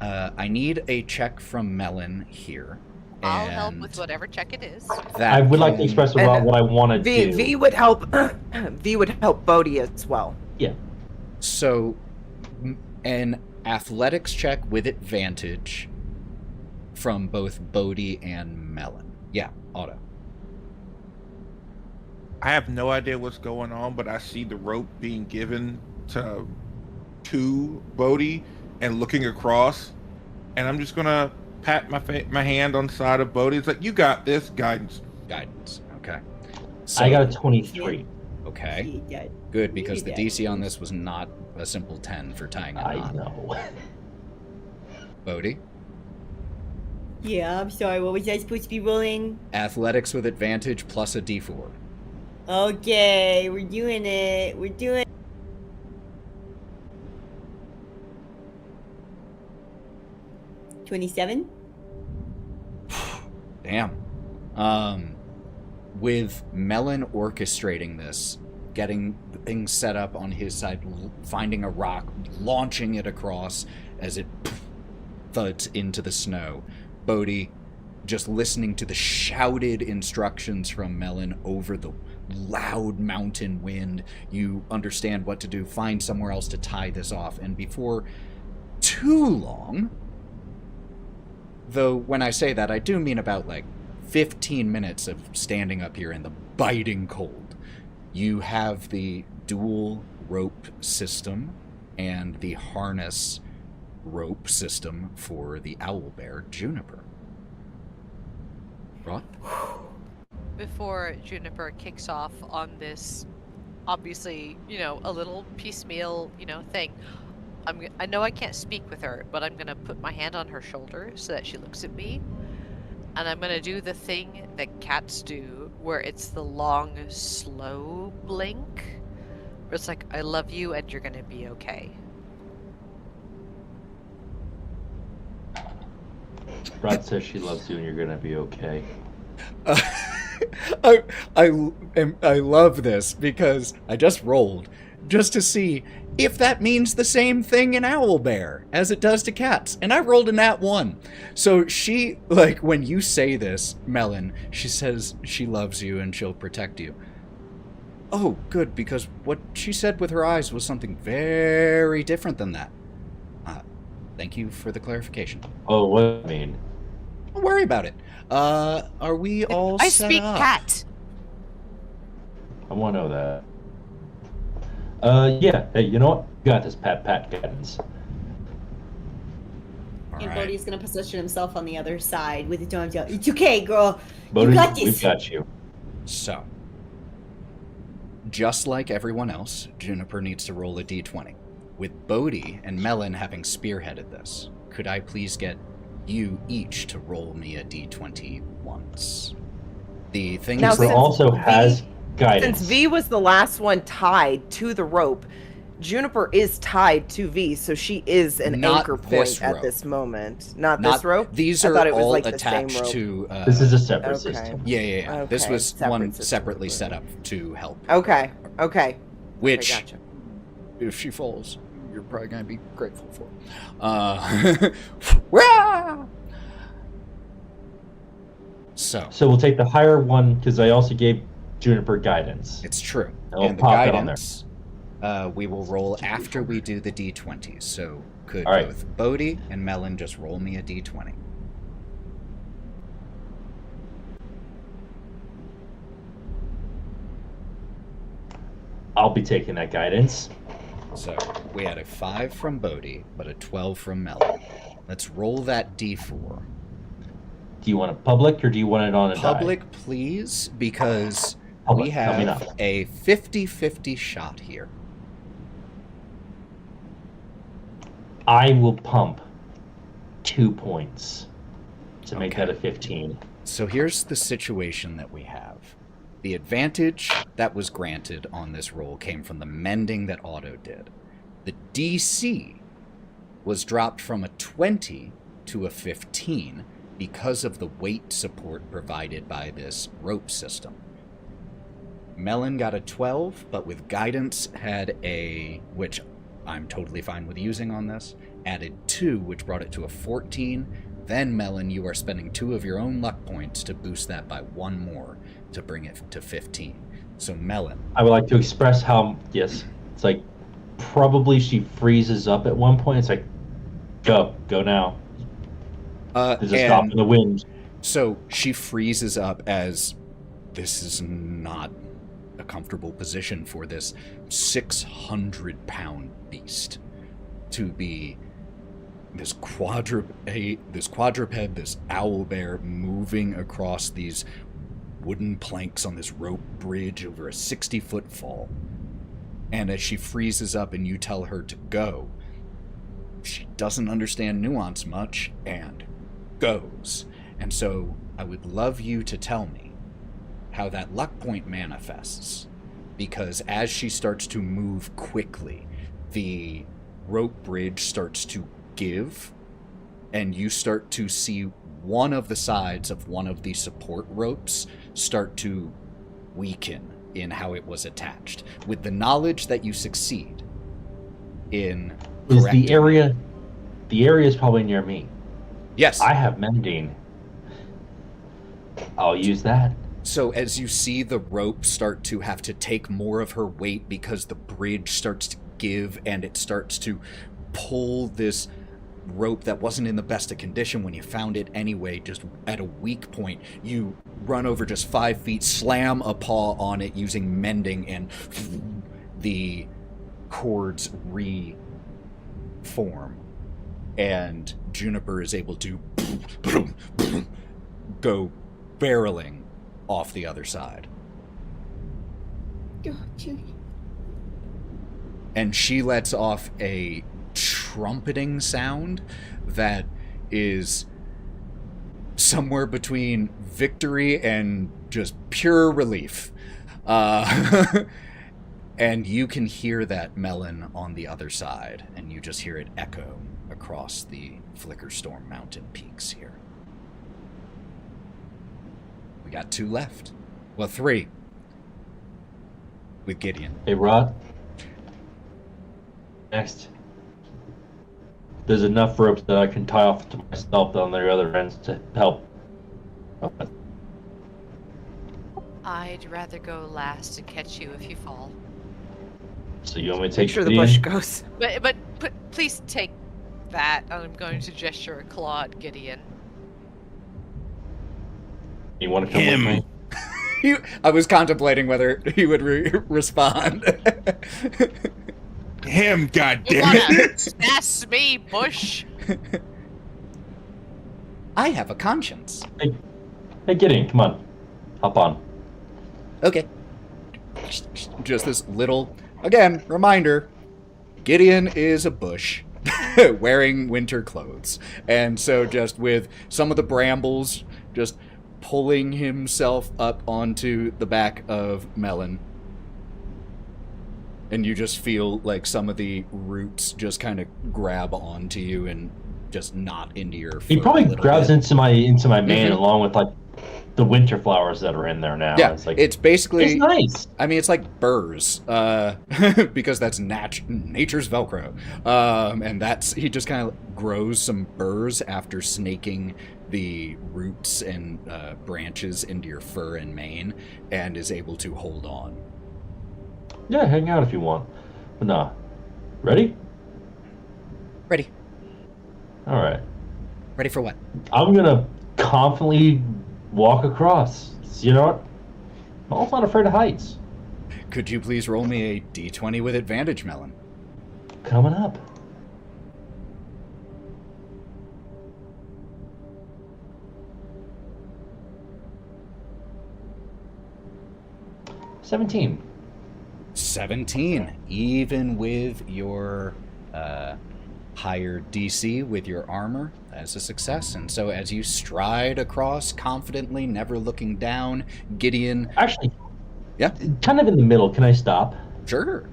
I need a check from Melon here. I'll help and with whatever check it is. that I would like to can- express And, about what I want to V do. V would help. V would help Bodhi as well. Yeah. So, an athletics check with advantage from both Bodhi and Melon. Yeah, Otto. I have no idea what's going on, but I see the rope being given to Bodhi and looking across, and I'm just gonna pat my hand on the side of Bodhi. It's like, you got this, guidance. Guidance. Okay. So, I got a 23. Okay. Yeah. Good, because the Yeah. DC on this was not a simple 10 for tying a I knot. know. Bodhi. Yeah, I'm sorry. What was I supposed to be rolling? Athletics with advantage plus a D4. Okay, we're doing it. We're doing. 27. Damn. With Melon orchestrating this, getting things set up on his side, finding a rock, launching it across as it thuds into the snow. Bodhi just listening to the shouted instructions from Melon over the loud mountain wind. You understand what to do, find somewhere else to tie this off, and before too long, though when I say that, I do mean about like 15 minutes of standing up here in the biting cold, you have the dual rope system and the harness rope system for the owlbear Juniper. Wraught? Before Juniper kicks off on this, obviously, a little piecemeal, thing, I know I can't speak with her, but I'm gonna put my hand on her shoulder so that she looks at me, and I'm gonna do the thing that cats do, where it's the long, slow blink, where it's like, I love you and you're gonna be okay. Rod says she loves you and you're gonna be okay. I love this because I just rolled just to see if that means the same thing in owlbear as it does to cats, and I rolled a nat 1. So she, like, when you say this, Melon, she says she loves you and she'll protect you. Oh, good, because what she said with her eyes was something very different than that. Thank you for the clarification. Oh, what do you mean? Don't worry about it. Are we all I set speak up? cat. I want to know that. Yeah. Hey, you know what? You got this, Pat Guidance. All And right. Bodhi's gonna position himself on the other side with his arms out. It's okay, girl. Bodhi, You got this. we've got you. So, just like everyone else, Juniper needs to roll a d20. With Bodhi and Melon having spearheaded this, could I please get you each to roll me a d20 once. The thing Now, is, Juniper since also V- has guidance. Since V was the last one tied to the rope, Juniper is tied to V, so she is an Not anchor this point at rope. this moment. Not this rope? These I are thought it was all like the same attached rope. to. This is a separate Okay. system. Yeah. This Okay, was separate one system. separately set up to help. Okay. Which, Okay, gotcha. if she falls, you're probably gonna be grateful for. Rah! So So we'll take the higher one because I also gave Juniper guidance. it's true, And we'll and the pop it on there. guidance we will roll after we do the d20s. So could All right. both Bodhi and Melon just roll me a d20? I'll be taking that guidance. So we had a 5 from Bodhi, but a 12 from Melon. Let's roll that d4. Do you want it public or do you want it on a die? Public, please, because Public, we coming have up. a 50-50 shot here. I will pump 2 points to make Okay. that a 15. So here's the situation that we have. The advantage that was granted on this roll came from the mending that Otto did. The DC was dropped from a 20 to a 15 because of the weight support provided by this rope system. Melon got a 12, but with guidance had a, which I'm totally fine with using on this, added 2, which brought it to a 14. Then, Melon, you are spending 2 of your own luck points to boost that by 1 more to bring it to 15. So, Melon. I would like to express how, yes, it's like probably she freezes up at one point. It's like, go now. There's a stop in the wind. So she freezes up as this is not a comfortable position for this 600-pound beast to be this quadruped, this owl bear moving across these wooden planks on this rope bridge over a 60-foot fall. And as she freezes up and you tell her to go, she doesn't understand nuance much and goes. And so I would love you to tell me how that luck point manifests, because as she starts to move quickly, the rope bridge starts to give, and you start to see one of the sides of one of the support ropes start to weaken in how it was attached. With the knowledge that you succeed in Is correcting... the area is probably near me. Yes. I have mending. I'll use that. So as you see the rope start to have to take more of her weight because the bridge starts to give and it starts to pull this rope that wasn't in the best of condition when you found it anyway, just at a weak point, you run over just 5 feet, slam a paw on it using mending, and the cords reform. And Juniper is able to go barreling off the other side. Oh, Judy. And she lets off a trumpeting sound that is somewhere between victory and just pure relief. And you can hear that, Melon, on the other side, and you just hear it echo across the Flickerstorm mountain peaks here. We got 2 left. Well, 3. With Gideon. Hey, Rod. Next. There's enough ropes that I can tie off to myself on the other ends to help. I'd rather go last and catch you if you fall. So you want me to Make take sure the Gideon? bush goes. But please take that. I'm going to gesture a claw at Gideon. You want to come with me? I was contemplating whether he would respond. Him, You goddamn wanna it! sass me, Bush? I have a conscience. Hey, Gideon, come on. Hop on. Okay. Just this little, again, reminder, Gideon is a bush. wearing winter clothes. And so just with some of the brambles just pulling himself up onto the back of Melon. And you just feel like some of the roots just kind of grab onto you and just knot into your foot. He probably grabs into my mane along with like the winter flowers that are in there now. Yeah, it's like it's basically it's nice. I mean, it's like burrs, because that's nature's Velcro, and that's he just kind of grows some burrs after snaking the roots and branches into your fur and mane, and is able to hold on. Yeah, hang out if you want, but nah. Ready? Ready. All right. Ready for what? I'm gonna confidently walk across. You know what? I'm also not afraid of heights. Could you please roll me a d20 with advantage, Melon? Coming up. $17. 17, even with your higher DC with your armor, as a success. And so as you stride across confidently, never looking down, Gideon... Actually, yeah, kind of in the middle, can I stop? Sure.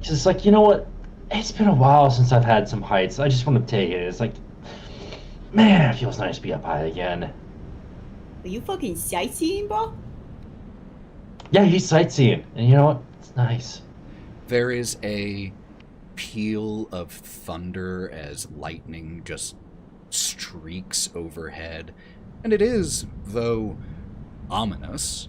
Because it's like, you know what? It's been a while since I've had some heights. I just want to take it. It's like, man, it feels nice to be up high again. Are you fucking sightseeing, bro? Yeah, he's sightseeing. And you know what? It's nice. There is a peal of thunder as lightning just streaks overhead, and it is, though ominous,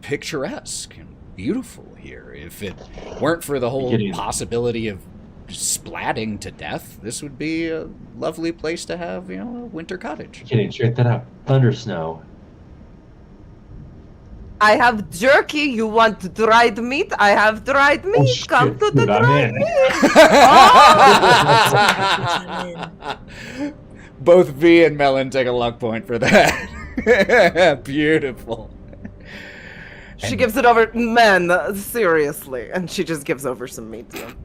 picturesque and beautiful here. If it weren't for the whole possibility of splatting to death, this would be a lovely place to have, a winter cottage. Kidding, check that out. Thunder snow. I have jerky. You want dried meat? I have dried meat. shit, Come to the dude, I'm dried in. meat. Both V and Melon take a luck point for that. Beautiful. She gives it over. Man, seriously. And she just gives over some meat to him.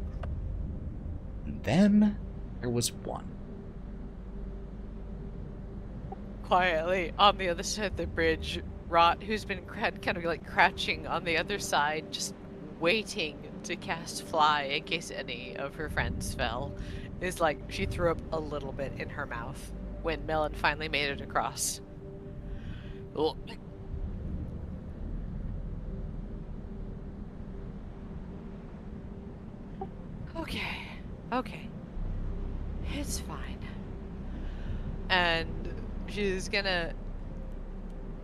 And then there was one. Quietly on the other side of the bridge, Wraught, who's been kind of like crouching on the other side, just waiting to cast Fly in case any of her friends fell, is like, she threw up a little bit in her mouth when Melon finally made it across. Ugh. Okay. It's fine. And she's gonna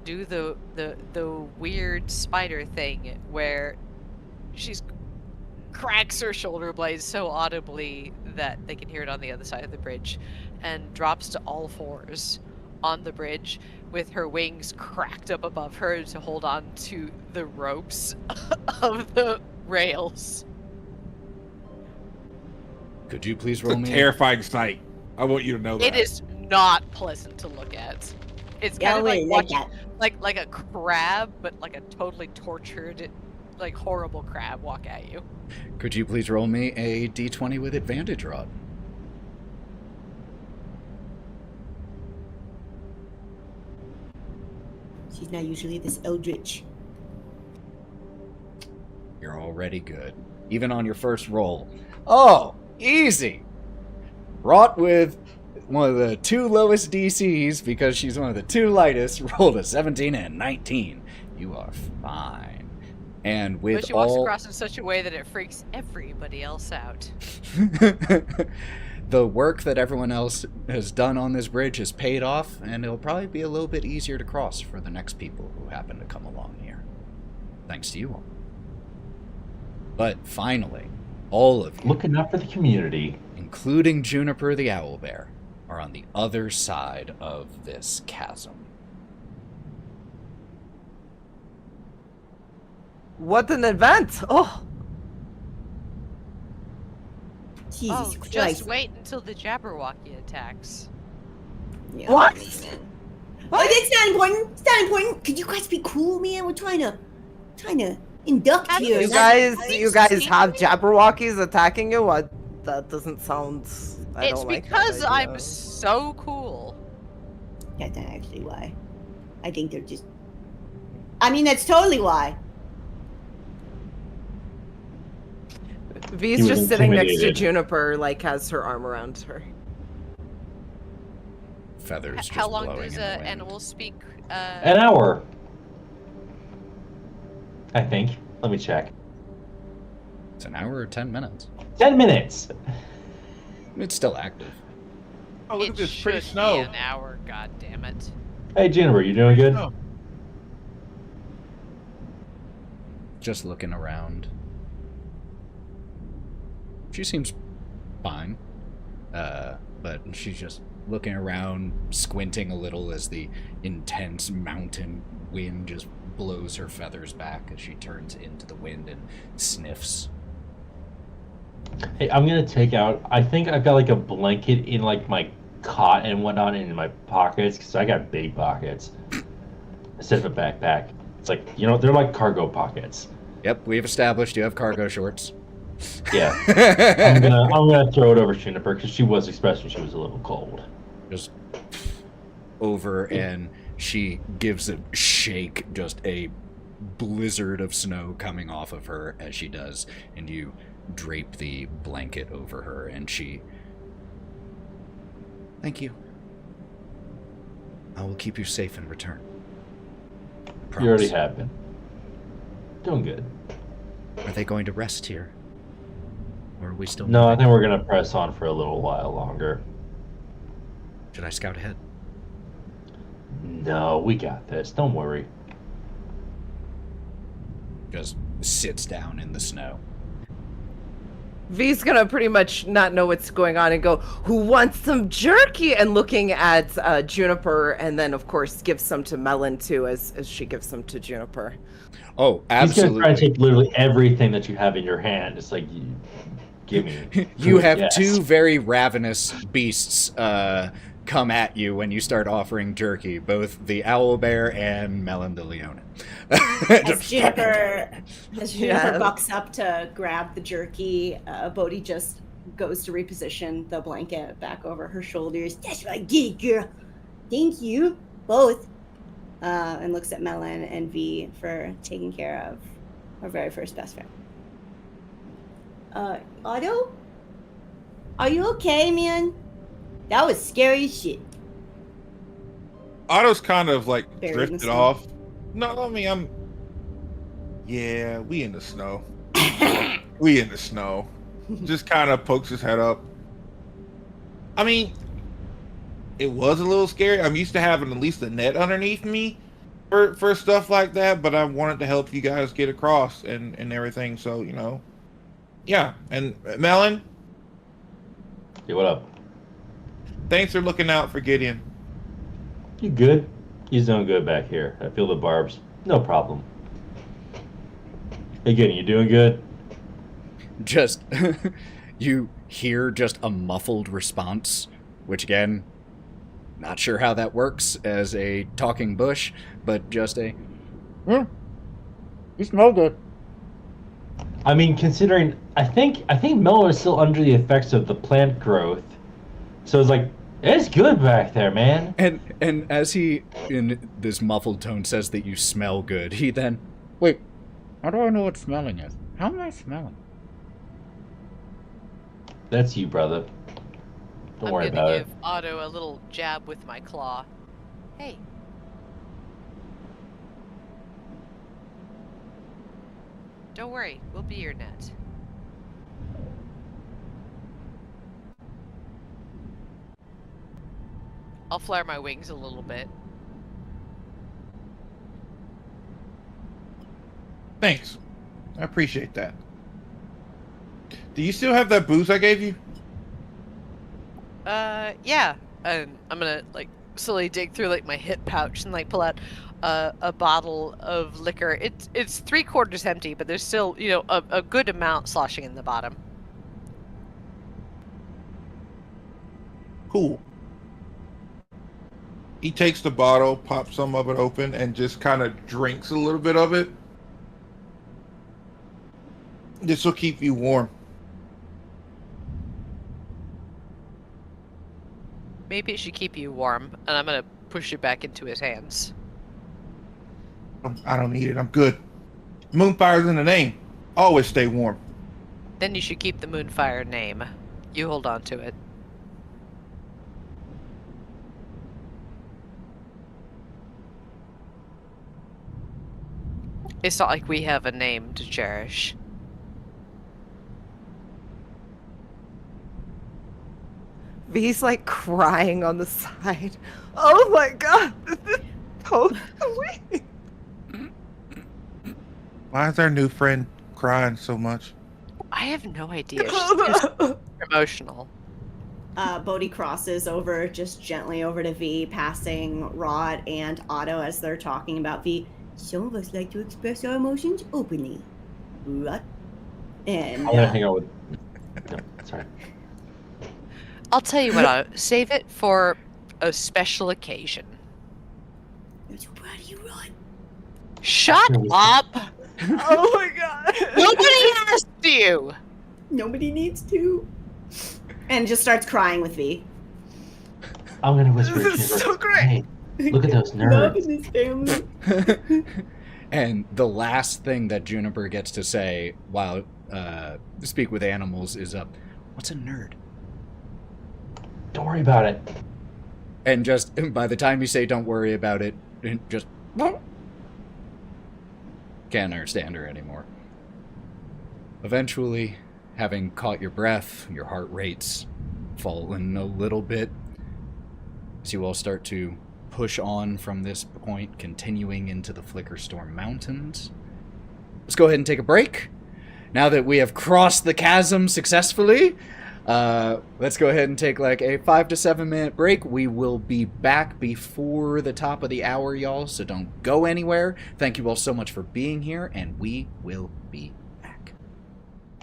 do the weird spider thing where she's cracks her shoulder blades so audibly that they can hear it on the other side of the bridge, and drops to all fours on the bridge with her wings cracked up above her to hold on to the ropes of the rails. Could you please It's roll a me? terrifying sight. I want you to know that. It is not pleasant to look at. It's kind of like watching, like a crab, but like a totally tortured, like horrible crab walk at you. Could you please roll me a d20 with advantage, Rod? She's not usually this eldritch. You're already good. Even on your first roll. Oh, easy! Wrought with one of the two lowest DCs, because she's one of the two lightest, rolled a 17 and 19. You are fine. And with But she walks across in such a way that it freaks everybody else out. the work that everyone else has done on this bridge has paid off, and it'll probably be a little bit easier to cross for the next people who happen to come along here. Thanks to you all. But finally, all of you, Looking out for the community. including Juniper the Owlbear, are on the other side of this chasm. What an event! Oh, Jesus Christ. Just wait until the Jabberwocky attacks. Yeah. What? Oh, that's not important. It's not important. Could you guys be cool, man? We're trying to induct Have here. you Have guys have Jabberwockies attacking you? What? That doesn't sound. I It's don't like that because I'm idea. so cool. That's not actually why. I think they're just. I mean, that's totally why. V's He was just sitting next to intimidated. Juniper, like has her arm around her. Feathers just How long blowing does in the wind. animals speak? An hour. I think. Let me check. It's an hour or 10 minutes. 10 minutes. It's still active. Oh, look It at this pretty should snow. be an hour. God damn it! Hey, Jennifer, you doing good? Snow. Just looking around. She seems fine. But she's just looking around, squinting a little as the intense mountain wind just blows her feathers back as she turns into the wind and sniffs. Hey, I'm gonna take out. I think I've got like a blanket in like my cot and whatnot in my pockets because I got big pockets instead of a backpack. It's like, you know, they're like cargo pockets. Yep, we've established you have cargo shorts. Yeah. I'm gonna throw it over Juniper because she was expressing she was a little cold. Just over, and she gives a shake, just a blizzard of snow coming off of her as she does, and you drape the blanket over her, and she... Thank you. I will keep you safe in return. You already Promise. have been. Doing good. Are they going to rest here? Or are we still No, I moving? think we're gonna press on for a little while longer. Should I scout ahead? No, we got this. Don't worry. Just sits down in the snow. V's gonna pretty much not know what's going on and go, "Who wants some jerky?" And looking at Juniper, and then of course gives some to Melon too, as she gives some to Juniper. Oh, He's gonna try to absolutely. take literally everything that you have in your hand. It's like, give me. You food, have yes. two very ravenous beasts come at you when you start offering jerky, both the owlbear and Melon the Leonin. As Juniper Yeah. bucks up to grab the jerky, Bodhi just goes to reposition the blanket back over her shoulders. That's what I did, girl. Thank you, both. And looks at Melon and V for taking care of our very first best friend. Otto? Are you okay, man? That was scary as shit. Otto's kind of like Buried in the drifted snow. off. No, I mean, yeah, we in the snow. We in the snow. Just kind of pokes his head up. I mean, it was a little scary. I'm used to having at least a net underneath me for stuff like that, but I wanted to help you guys get across and everything. So, you know, yeah. And Melon, Hey, what up? thanks for looking out for Gideon. You good? He's doing good back here. I feel the barbs. No problem. Hey, Gideon, you doing good? Just, you hear just a muffled response, which again, not sure how that works as a talking bush, but just a, you smell good. I mean, considering I think Melon is still under the effects of the plant growth, so it's like it's good back there, man. And as he, in this muffled tone, says that you smell good, he then, wait, how do I know what smelling is? How am I smelling? That's you, brother. Don't worry I'm about gonna it. give Otto a little jab with my claw. Hey. Don't worry, we'll be your net. I'll flare my wings a little bit. Thanks. I appreciate that. Do you still have that booze I gave you? Yeah. And I'm gonna, like, slowly dig through, like, my hip pouch and, like, pull out a bottle of liquor. It's 3/4 empty, but there's still, you know, a good amount sloshing in the bottom. Cool. He takes the bottle, pops some of it open, and just kind of drinks a little bit of it. This will keep you warm. Maybe it should keep you warm, and I'm gonna push you back into his hands. I don't need it. I'm good. Moonfire's in the name. Always stay warm. Then you should keep the Moonfire name. You hold on to it. It's not like we have a name to cherish. V's like crying on the side. Oh my god! Totally. Why is our new friend crying so much? I have no idea. She's just emotional. Bodhi crosses over just gently over to V, passing Wraught and Otto as they're talking about V. Some of us like to express our emotions openly. Wraught. And I'm gonna hang out with. No, sorry. I'll tell you what, I'll save it for a special occasion. I'm so proud of you, Wraught. Shut up! Oh my god! Nobody asked you! Nobody needs to. And just starts crying with V. I'm gonna whisper. This is to her, so great. Hey, look at those Love nerds. in this family. And the last thing that Juniper gets to say while speak with animals is what's a nerd? Don't worry about it. And just by the time you say don't worry about it, just can't understand her anymore. Eventually, having caught your breath, your heart rates fallen a little bit as you all start to push on from this point, continuing into the Flickerstorm Mountains. Let's go ahead and take a break. Now that we have crossed the chasm successfully, let's go ahead and take like a 5 to 7 minute break. We will be back before the top of the hour, y'all, so don't go anywhere. Thank you all so much for being here, and we will be back.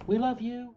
We love you.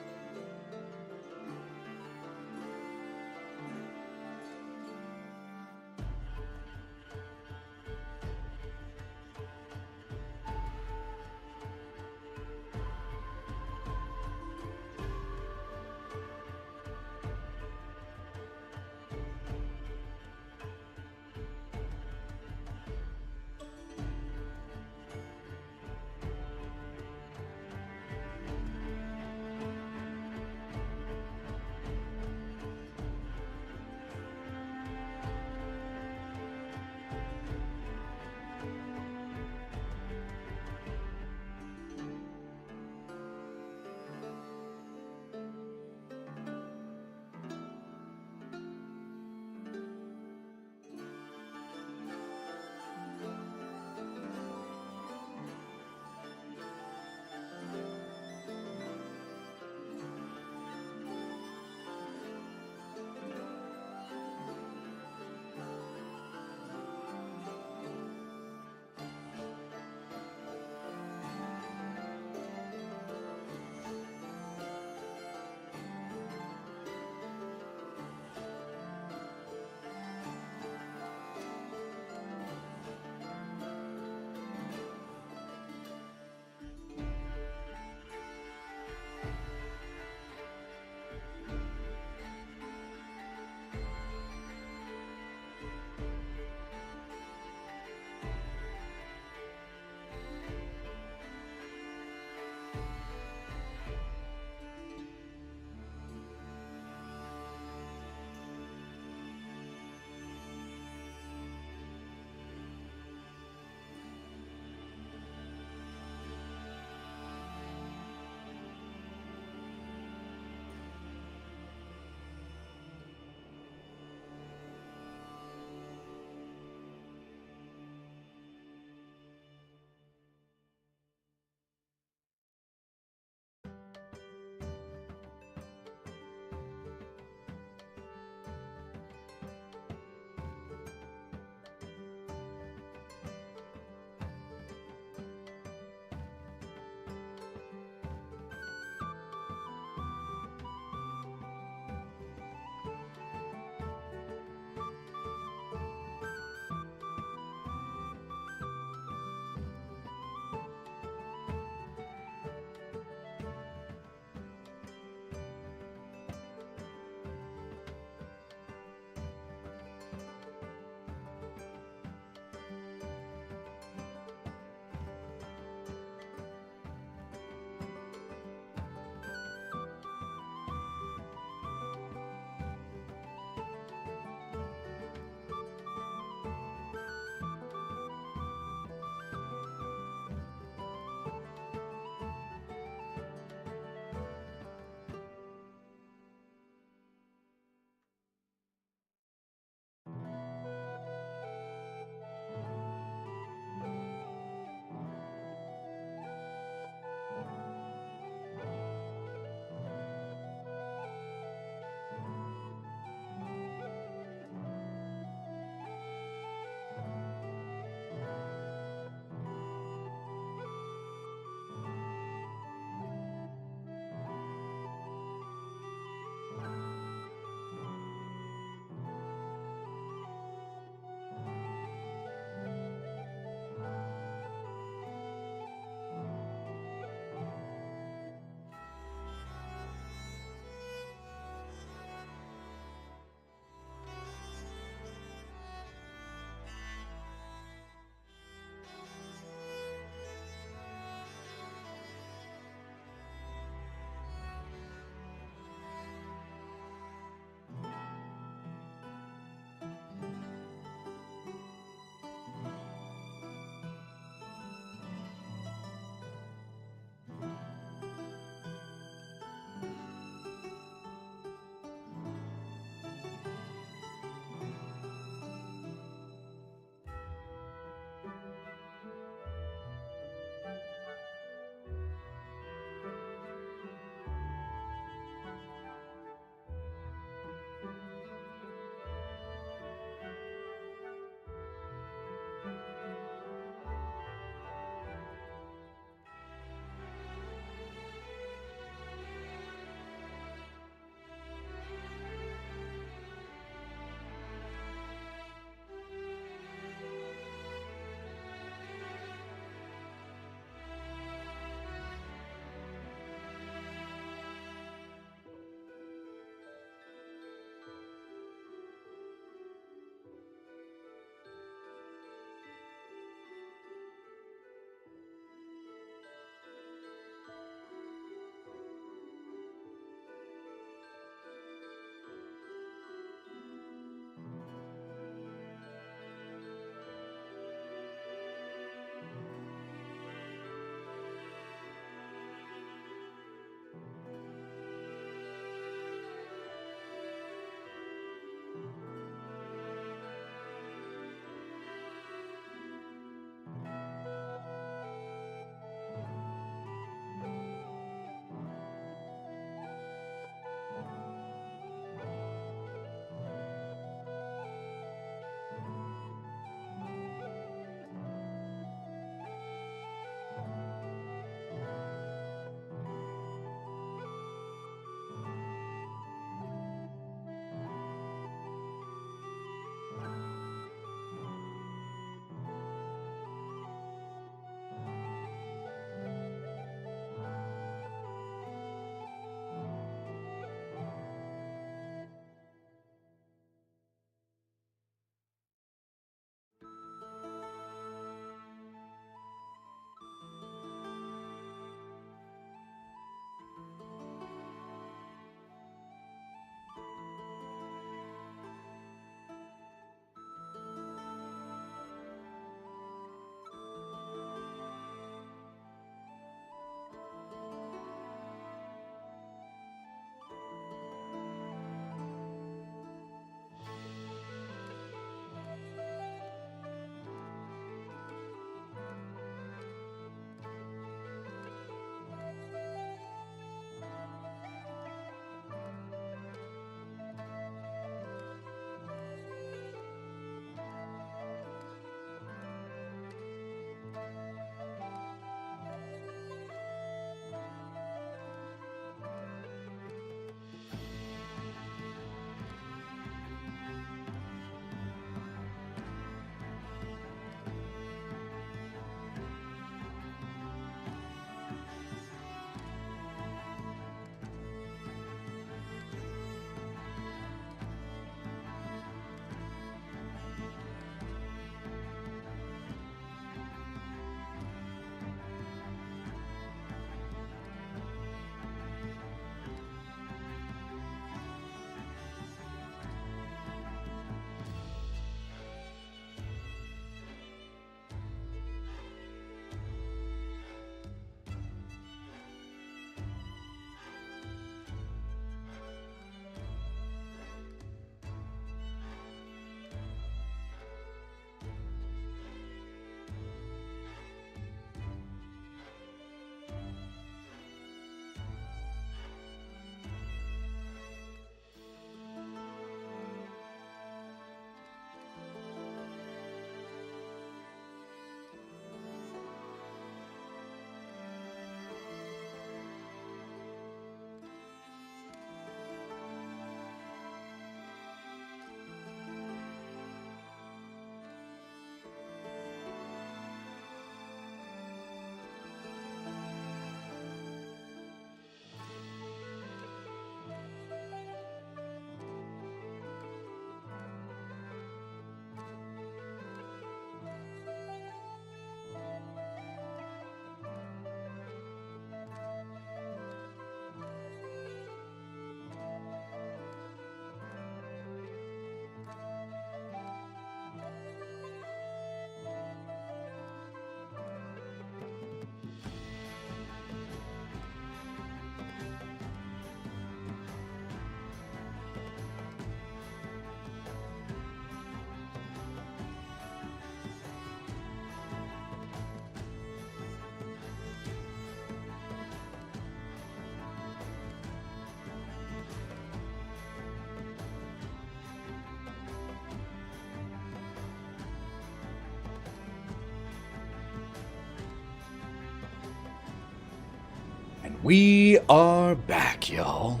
We are back, y'all.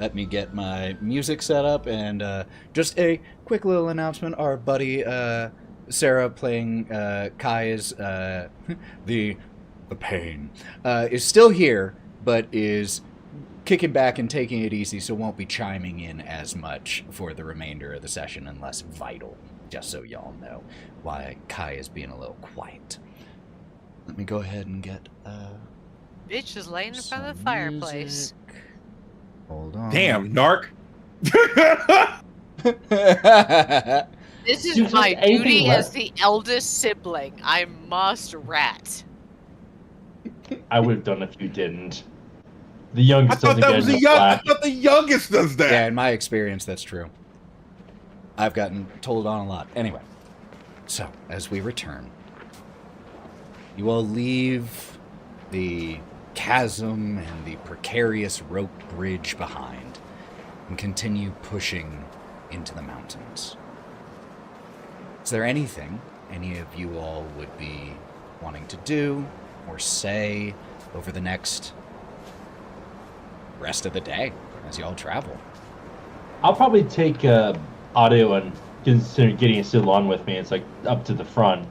Let me get my music set up, and just a quick little announcement. Our buddy Sarah playing Kai is the pain is still here, but is kicking back and taking it easy, so won't be chiming in as much for the remainder of the session unless vital. Just so y'all know why Kai is being a little quiet. Let me go ahead and get Bitch is laying in front of the some fireplace. music. Hold on. Damn, narc. This is Dude, my there's anything duty left? as the eldest sibling. I must rat. I would have done if you didn't. The I youngest thought doesn't that get was in the the young. I black. thought the youngest does that. Yeah, in my experience, that's true. I've gotten told on a lot. Anyway, so as we return, you all leave the chasm and the precarious rope bridge behind and continue pushing into the mountains. Is there anything any of you all would be wanting to do or say over the next rest of the day as you all travel? I'll probably take Otto and consider getting still on with me. It's like up to the front.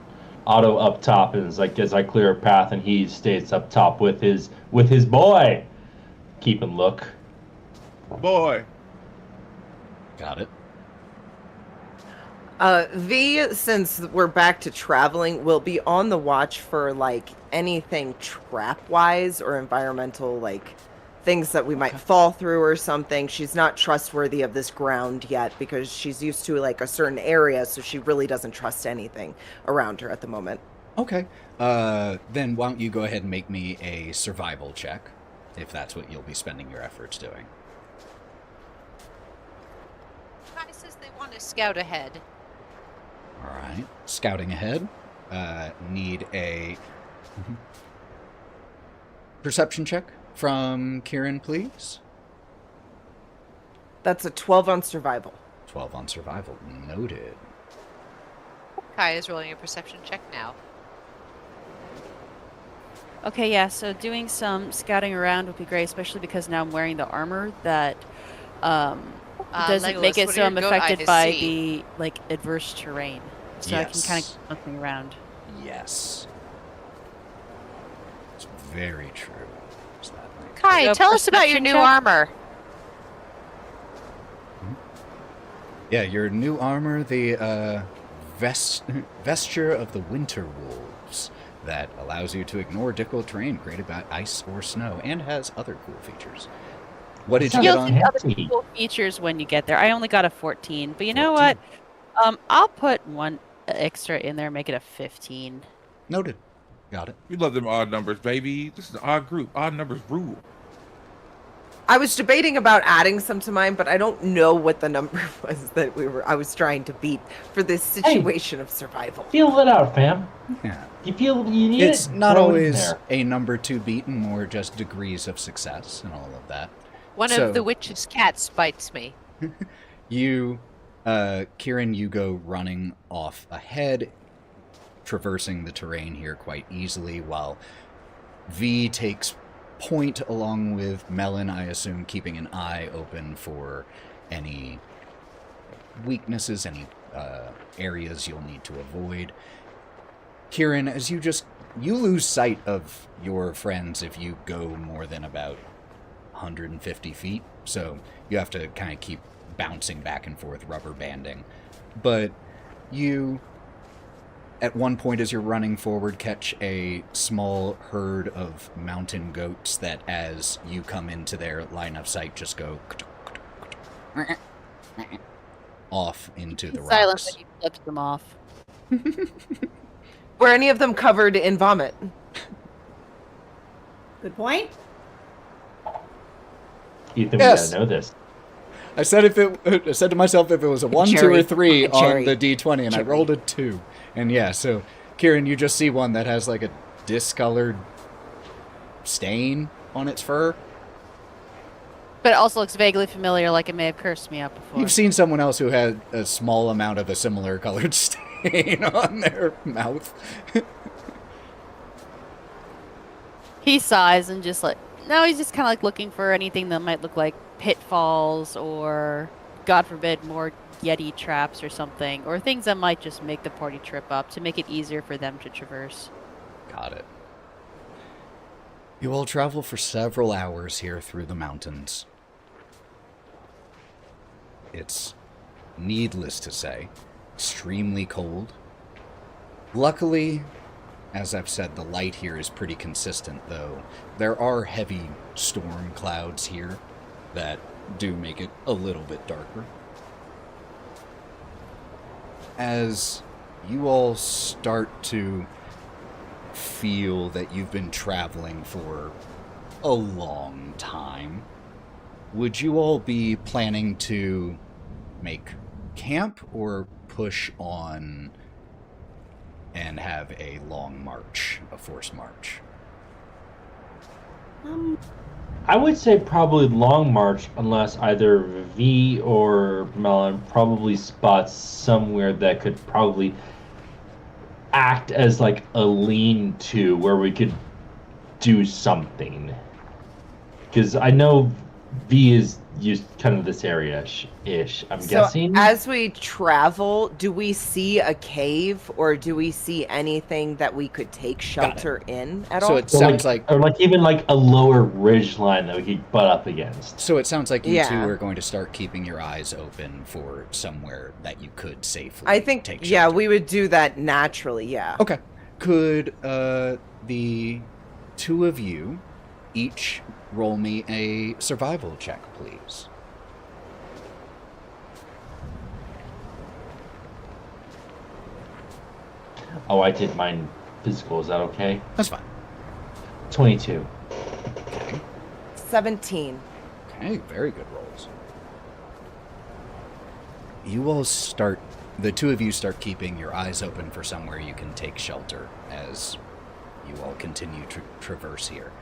Otto up top, and it's like as I clear a path, and he stays up top with his boy. Keep and look. Boy. Got it. V, since we're back to traveling, will be on the watch for like anything trap-wise or environmental, like things that we might fall through or something. She's not trustworthy of this ground yet because she's used to like a certain area, so she really doesn't trust anything around her at the moment. Okay. Then why don't you go ahead and make me a survival check, if that's what you'll be spending your efforts doing. Kai says they want to scout ahead. All right. Scouting ahead. Need a perception check from Kieren, please. That's a 12 on survival. 12 on survival. Noted. Kai is rolling a perception check now. Okay, yeah, so doing some scouting around would be great, especially because now I'm wearing the armor that doesn't make Legolas, it what so are I'm your goat affected eyes by see? the like adverse terrain. So I can kind of keep looking around. Yes. It's very true. Is that right? Kai, So tell us about your perception new check? armor. Yeah, your new armor, the vesture of the winter wolves, that allows you to ignore difficult terrain created by ice or snow, and has other cool features. What did you get You'll on? see other Hefty. cool features when you get there. I only got a 14, but you know 14. what? I'll put one extra in there, make it a 15. Noted. Got it. We love them odd numbers, baby. This is an odd group. Odd numbers rule. I was debating about adding some to mine, but I don't know what the number was that I was trying to beat for this situation of survival. Feel it out, fam. Yeah. You feel you need It's it. not throw it in always there. a number to beat, and more just degrees of success and all of that. One So- of the witch's cats bites me. You, Kieren, you go running off ahead, traversing the terrain here quite easily, while V takes point along with Melon, I assume, keeping an eye open for any weaknesses, any areas you'll need to avoid. Kieren, as you lose sight of your friends if you go more than about 150 feet, so you have to kind of keep bouncing back and forth, rubber banding. But you, at one point as you're running forward, catch a small herd of mountain goats that, as you come into their line of sight, just go off into the Silent rocks. when you flip them off. Were any of them covered in vomit? Good point. Ethan, Yes. we gotta know this. I said I said to myself if it was a 1, 2, Cherry. or 3 A on cherry. the D20, and I Cherry. rolled a 2. And yeah, so Kieren, you just see one that has like a discolored stain on its fur. But it also looks vaguely familiar, like it may have cursed me out before. You've seen someone else who had a small amount of a similar colored stain on their mouth. He sighs and just like, No, he's just kind of like looking for anything that might look like pitfalls or, God forbid, more Yeti traps or something, or things that might just make the party trip up to make it easier for them to traverse. Got it. You all travel for several hours here through the mountains. It's, needless to say, extremely cold. Luckily, as I've said, the light here is pretty consistent, though there are heavy storm clouds here that do make it a little bit darker. As you all start to feel that you've been traveling for a long time, would you all be planning to make camp or push on and have a long march, a forced march? I would say probably long march, unless either V or Melon probably spots somewhere that could probably act as like a lean-to where we could do something. Because I know V is used kind of this area-ish, I'm guessing. As we travel, do we see a cave or do we see anything that we could take shelter in at all? So it sounds like... Or like even like a lower ridge line that we could butt up against. So it sounds like you two are going to start keeping your eyes open for somewhere that you could safely take shelter. Yeah, we would do that naturally, yeah. Okay. Could the two of you each roll me a survival check, please? Oh, I did mine physical. Is that okay? That's fine. 22. Okay. 17. Okay, very good rolls. You all start... The two of you start keeping your eyes open for somewhere you can take shelter as you all continue to traverse here.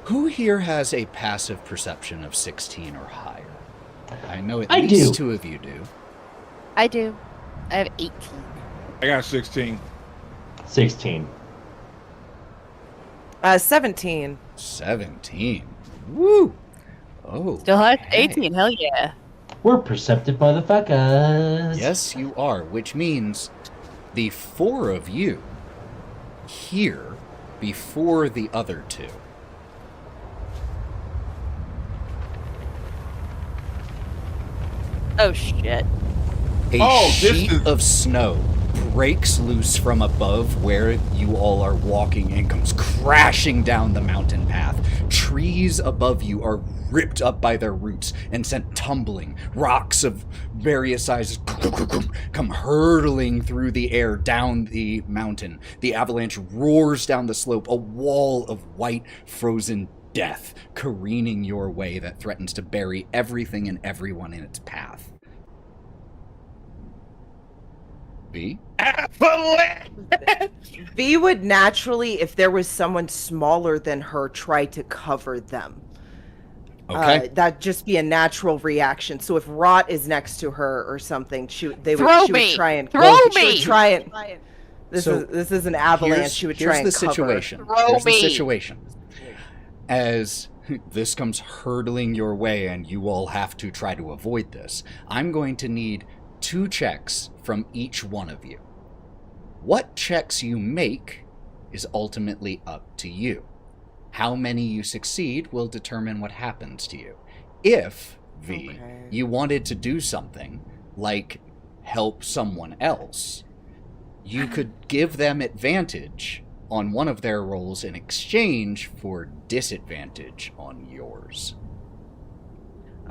Who here has a passive perception of 16 or higher? I know at least two of you do. I do. I have 18. I got 16. 16. 17. 17. Woo! Oh. Still have 18. Hell yeah. We're perceptive motherfuckers. Yes, you are, which means the four of you here before the other two. Oh shit. A sheet of snow breaks loose from above where you all are walking and comes crashing down the mountain path. Trees above you are ripped up by their roots and sent tumbling. Rocks of various sizes come hurtling through the air down the mountain. The avalanche roars down the slope, a wall of white frozen death careening your way that threatens to bury everything and everyone in its path. V? V would naturally, if there was someone smaller than her, try to cover them. Okay. That'd just be a natural reaction. So if Wraught is next to her or something, she would try and throw me. She would try and. This is an avalanche. She would try and cover. Here's the situation. As this comes hurtling your way and you all have to try to avoid this, I'm going to need 2 checks from each one of you. What checks you make is ultimately up to you. How many you succeed will determine what happens to you. If, V, you wanted to do something, like help someone else, you could give them advantage on one of their rolls in exchange for disadvantage on yours.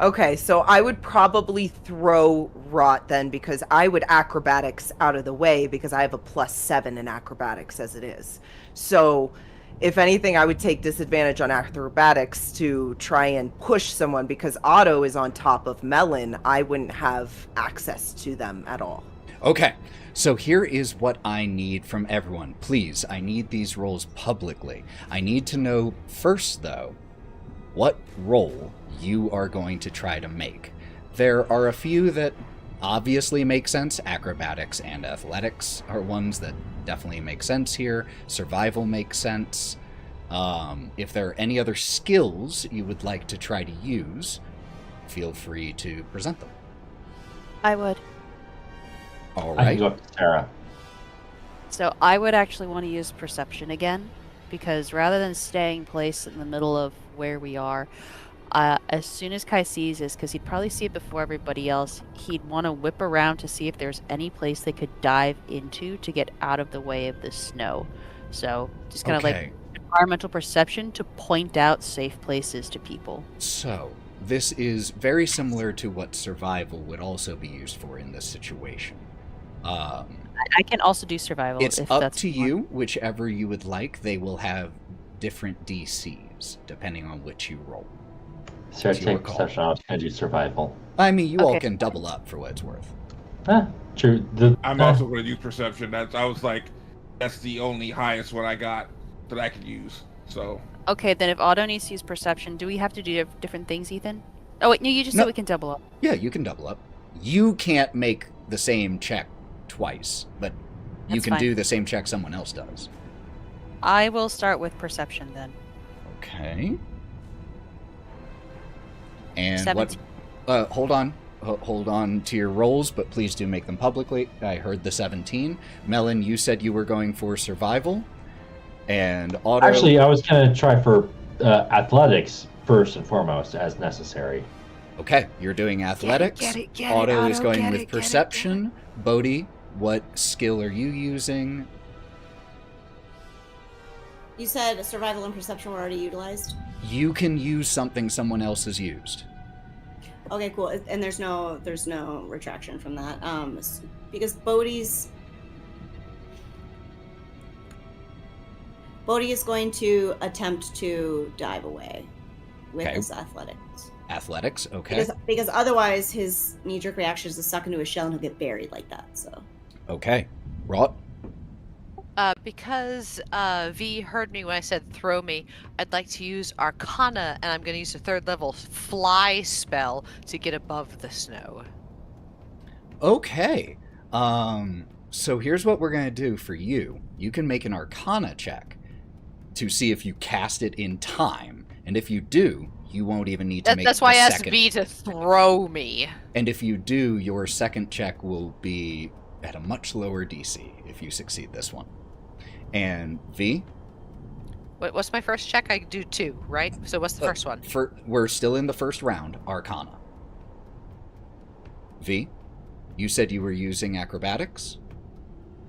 Okay, so I would probably throw Wraught then, because I would acrobatics out of the way because I have a +7 in acrobatics as it is. So if anything, I would take disadvantage on acrobatics to try and push someone, because Otto is on top of Melon. I wouldn't have access to them at all. Okay, so here is what I need from everyone. Please, I need these rolls publicly. I need to know first, though, what roll you are going to try to make. There are a few that obviously make sense. Acrobatics and athletics are ones that definitely make sense here. Survival makes sense. If there are any other skills you would like to try to use, feel free to present them. I would. All I can right. go up to Sarah. So I would actually want to use perception again, because rather than staying placed in the middle of where we are, as soon as Kai sees this, because he'd probably see it before everybody else, he'd want to whip around to see if there's any place they could dive into to get out of the way of the snow. So just kind of like environmental perception to point out safe places to people. So this is very similar to what survival would also be used for in this situation. I can also do survival. It's if up that's to more. you, whichever you would like. They will have different DCs depending on which you roll. Sarah, It's your take call. perception. I was going to do survival. I mean, you all Okay. can double up for what it's worth. True. I'm also going to use perception. That's the only highest one I got that I could use. So Okay, then if Otto needs to use perception, do we have to do different things, Ethan? Oh wait, no, you just No. said we can double up. Yeah, you can double up. You can't make the same check twice, but you That's can fine. do the same check someone else does. I will start with perception then. Okay. And 17. what? Hold on. Hold on to your rolls, but please do make them publicly. I heard the 17. Melon, you said you were going for survival, and Otto. Actually, I was going to try for athletics first and foremost, as necessary. Okay, you're doing athletics. Get it, Otto is Otto, going get with it, get it, perception. Bodhi, what skill are you using? You said survival and perception were already utilized. You can use something someone else has used. Okay, cool. And there's no retraction from that. Because Bodhi is going to attempt to dive away with Okay. his athletics. Athletics, okay. Because otherwise his knee-jerk reaction is to suck into a shell and he'll get buried like that. So Okay. Wraught? Because V heard me when I said throw me, I'd like to use Arcana, and I'm going to use a 3rd level fly spell to get above the snow. Okay. So here's what we're going to do for you. You can make an Arcana check to see if you cast it in time. And if you do, you won't even need to make That's why I the asked second. V to throw me. And if you do, your second check will be at a much lower DC if you succeed this one. And V? What's my first check? I do 2, right? So what's the first one? We're still in the first round, Arcana. V? You said you were using acrobatics?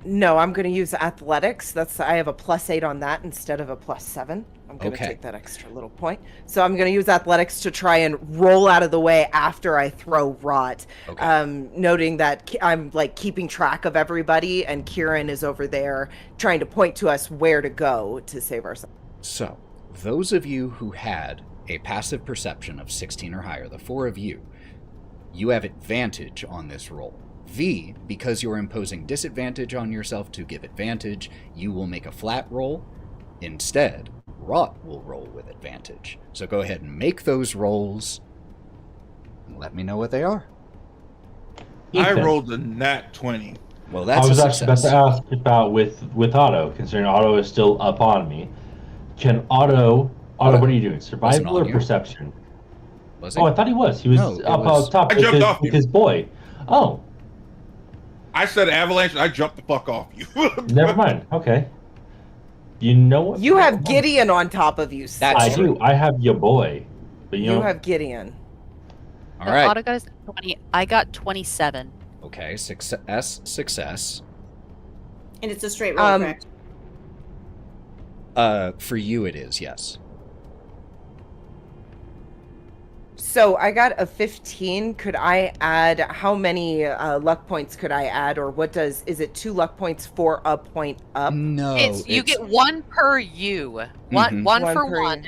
No, I'm going to use athletics. I have a +8 on that instead of a +7. I'm going to Okay. take that extra little point. So I'm going to use athletics to try and roll out of the way after I throw Wraught. Okay. Noting that I'm like keeping track of everybody, and Kieren is over there trying to point to us where to go to save ourselves. So, those of you who had a passive perception of 16 or higher, the 4 of you, you have advantage on this roll. V, because you're imposing disadvantage on yourself to give advantage, you will make a flat roll. Instead, Wraught will roll with advantage. So go ahead and make those rolls and let me know what they are. I Ethan. rolled a nat 20. Well, that's I was a actually about success. to ask about with Otto, considering Otto is still up on me. Can Otto, what are you doing? Survival on or you. perception? Was it? Oh, I thought he was. He was No, it up was- on top I with jumped his, off with you. his boy. Oh, I said avalanche, and I jumped the fuck off you. never mind. Okay. You know what? You have Gideon on top of you. That's I true. do. I have your boy. But You have Gideon. All So right. Otto got 20. I got 27. Okay, success. and it's a straight roll, correct? For you it is, yes. So I got a 15. Could I add, how many luck points could I add, or is it 2 luck points for a point up? No, You get 1 per you. Mhm. One One for per 1.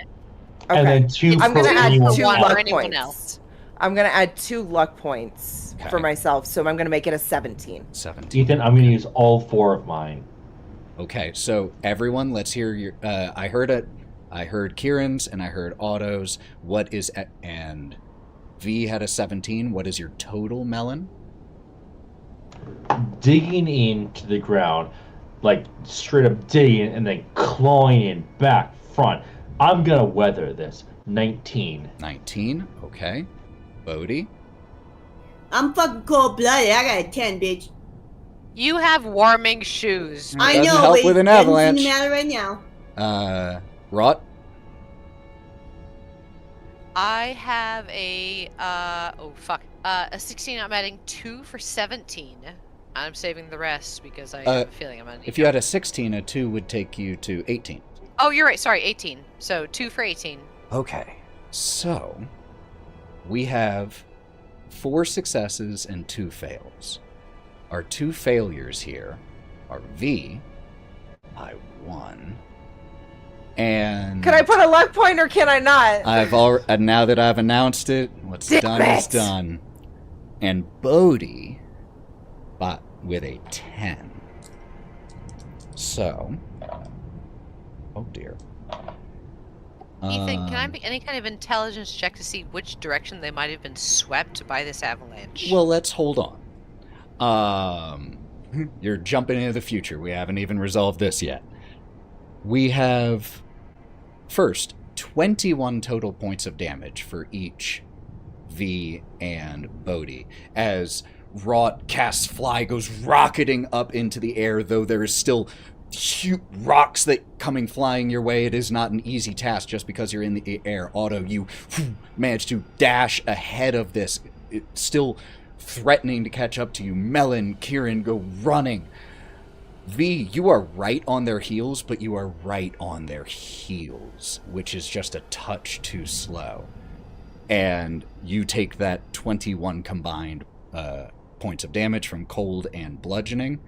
And Okay. then 2 I'm for gonna add anyone two one else. for luck anyone points. else. I'm going to add 2 luck points Okay. for myself, so I'm going to make it a 17. 17. Ethan, I'm going to use all 4 of mine. Okay, so everyone, let's hear your. I heard Kieran's and I heard Otto's. What is and V had a 17. What is your total, Melon? Digging into the ground, like straight up digging and then clawing in back front. I'm gonna weather this. 19. 19. Okay. Bodhi. I'm fucking cold blooded. I got a 10, bitch. You have warming shoes. I Doesn't know, help but with an it doesn't avalanche. seem to matter right now. Wraught. I have a a 16. I'm adding 2 for 17. I'm saving the rest because I have a feeling I'm gonna need If you had a 16, a 2 would take you to 18. Oh, you're right. Sorry, 18. So 2 for 18. Okay. So, we have 4 successes and 2 fails. Our 2 failures here are V by 1. And Can I put a luck point or can I not? now that I've announced it, what's Damn done is it. done. And Bodhi with a 10. So, oh dear. Ethan, can I make any kind of intelligence check to see which direction they might have been swept by this avalanche? Well, let's hold on. You're jumping into the future. We haven't even resolved this yet. We have, first, 21 total points of damage for each V and Bodhi, as Wraught casts Fly, goes rocketing up into the air, though there is still rocks that coming flying your way. It is not an easy task just because you're in the air. Otto, you manage to dash ahead of this, still threatening to catch up to you. Melon, Kieren go running. V, you are right on their heels, but you are right on their heels, which is just a touch too slow. And you take that 21 combined points of damage from cold and bludgeoning.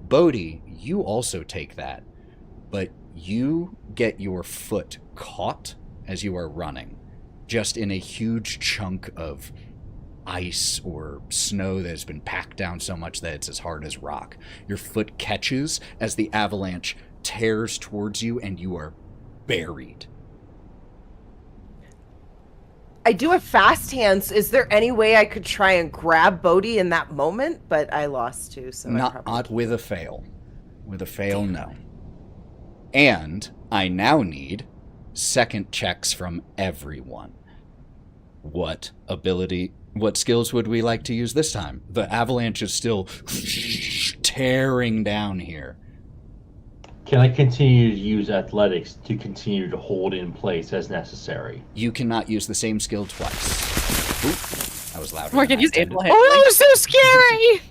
Bodhi, you also take that, but you get your foot caught as you are running, just in a huge chunk of ice or snow that has been packed down so much that it's as hard as rock. Your foot catches as the avalanche tears towards you, and you are buried. I do have fast hands. Is there any way I could try and grab Bodhi in that moment? But I lost too, so Not with a fail. With a fail, no. And I now need second checks from everyone. What skills would we like to use this time? The avalanche is still tearing down here. Can I continue to use athletics to continue to hold in place as necessary? You cannot use the same skill twice. Oop, that was louder. Morgan, than I use intended. able handling. Oh, that was so scary!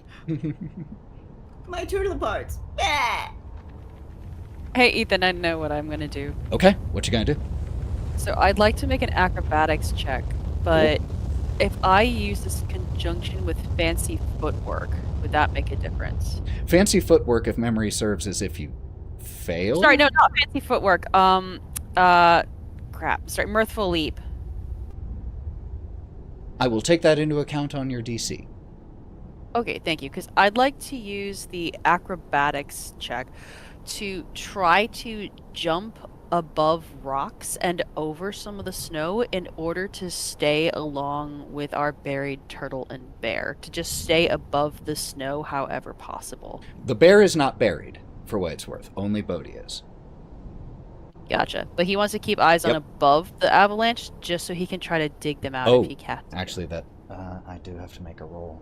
My turtle parts. Yeah. Hey, Ethan, I know what I'm gonna do. Okay, what you gonna do? So I'd like to make an acrobatics check, but if I use this in conjunction with fancy footwork, would that make a difference? Fancy footwork, if memory serves, as if you fail. Sorry, no, not fancy footwork. Crap. Sorry, mirthful leap. I will take that into account on your DC. Okay, thank you, because I'd like to use the acrobatics check to try to jump above rocks and over some of the snow in order to stay along with our buried turtle and bear, to just stay above the snow however possible. The bear is not buried, for what it's worth. Only Bodhi is. Gotcha. But he wants to keep eyes on Yep. above the avalanche just so he can try to dig them out Oh, if he can. actually, that I do have to make a roll.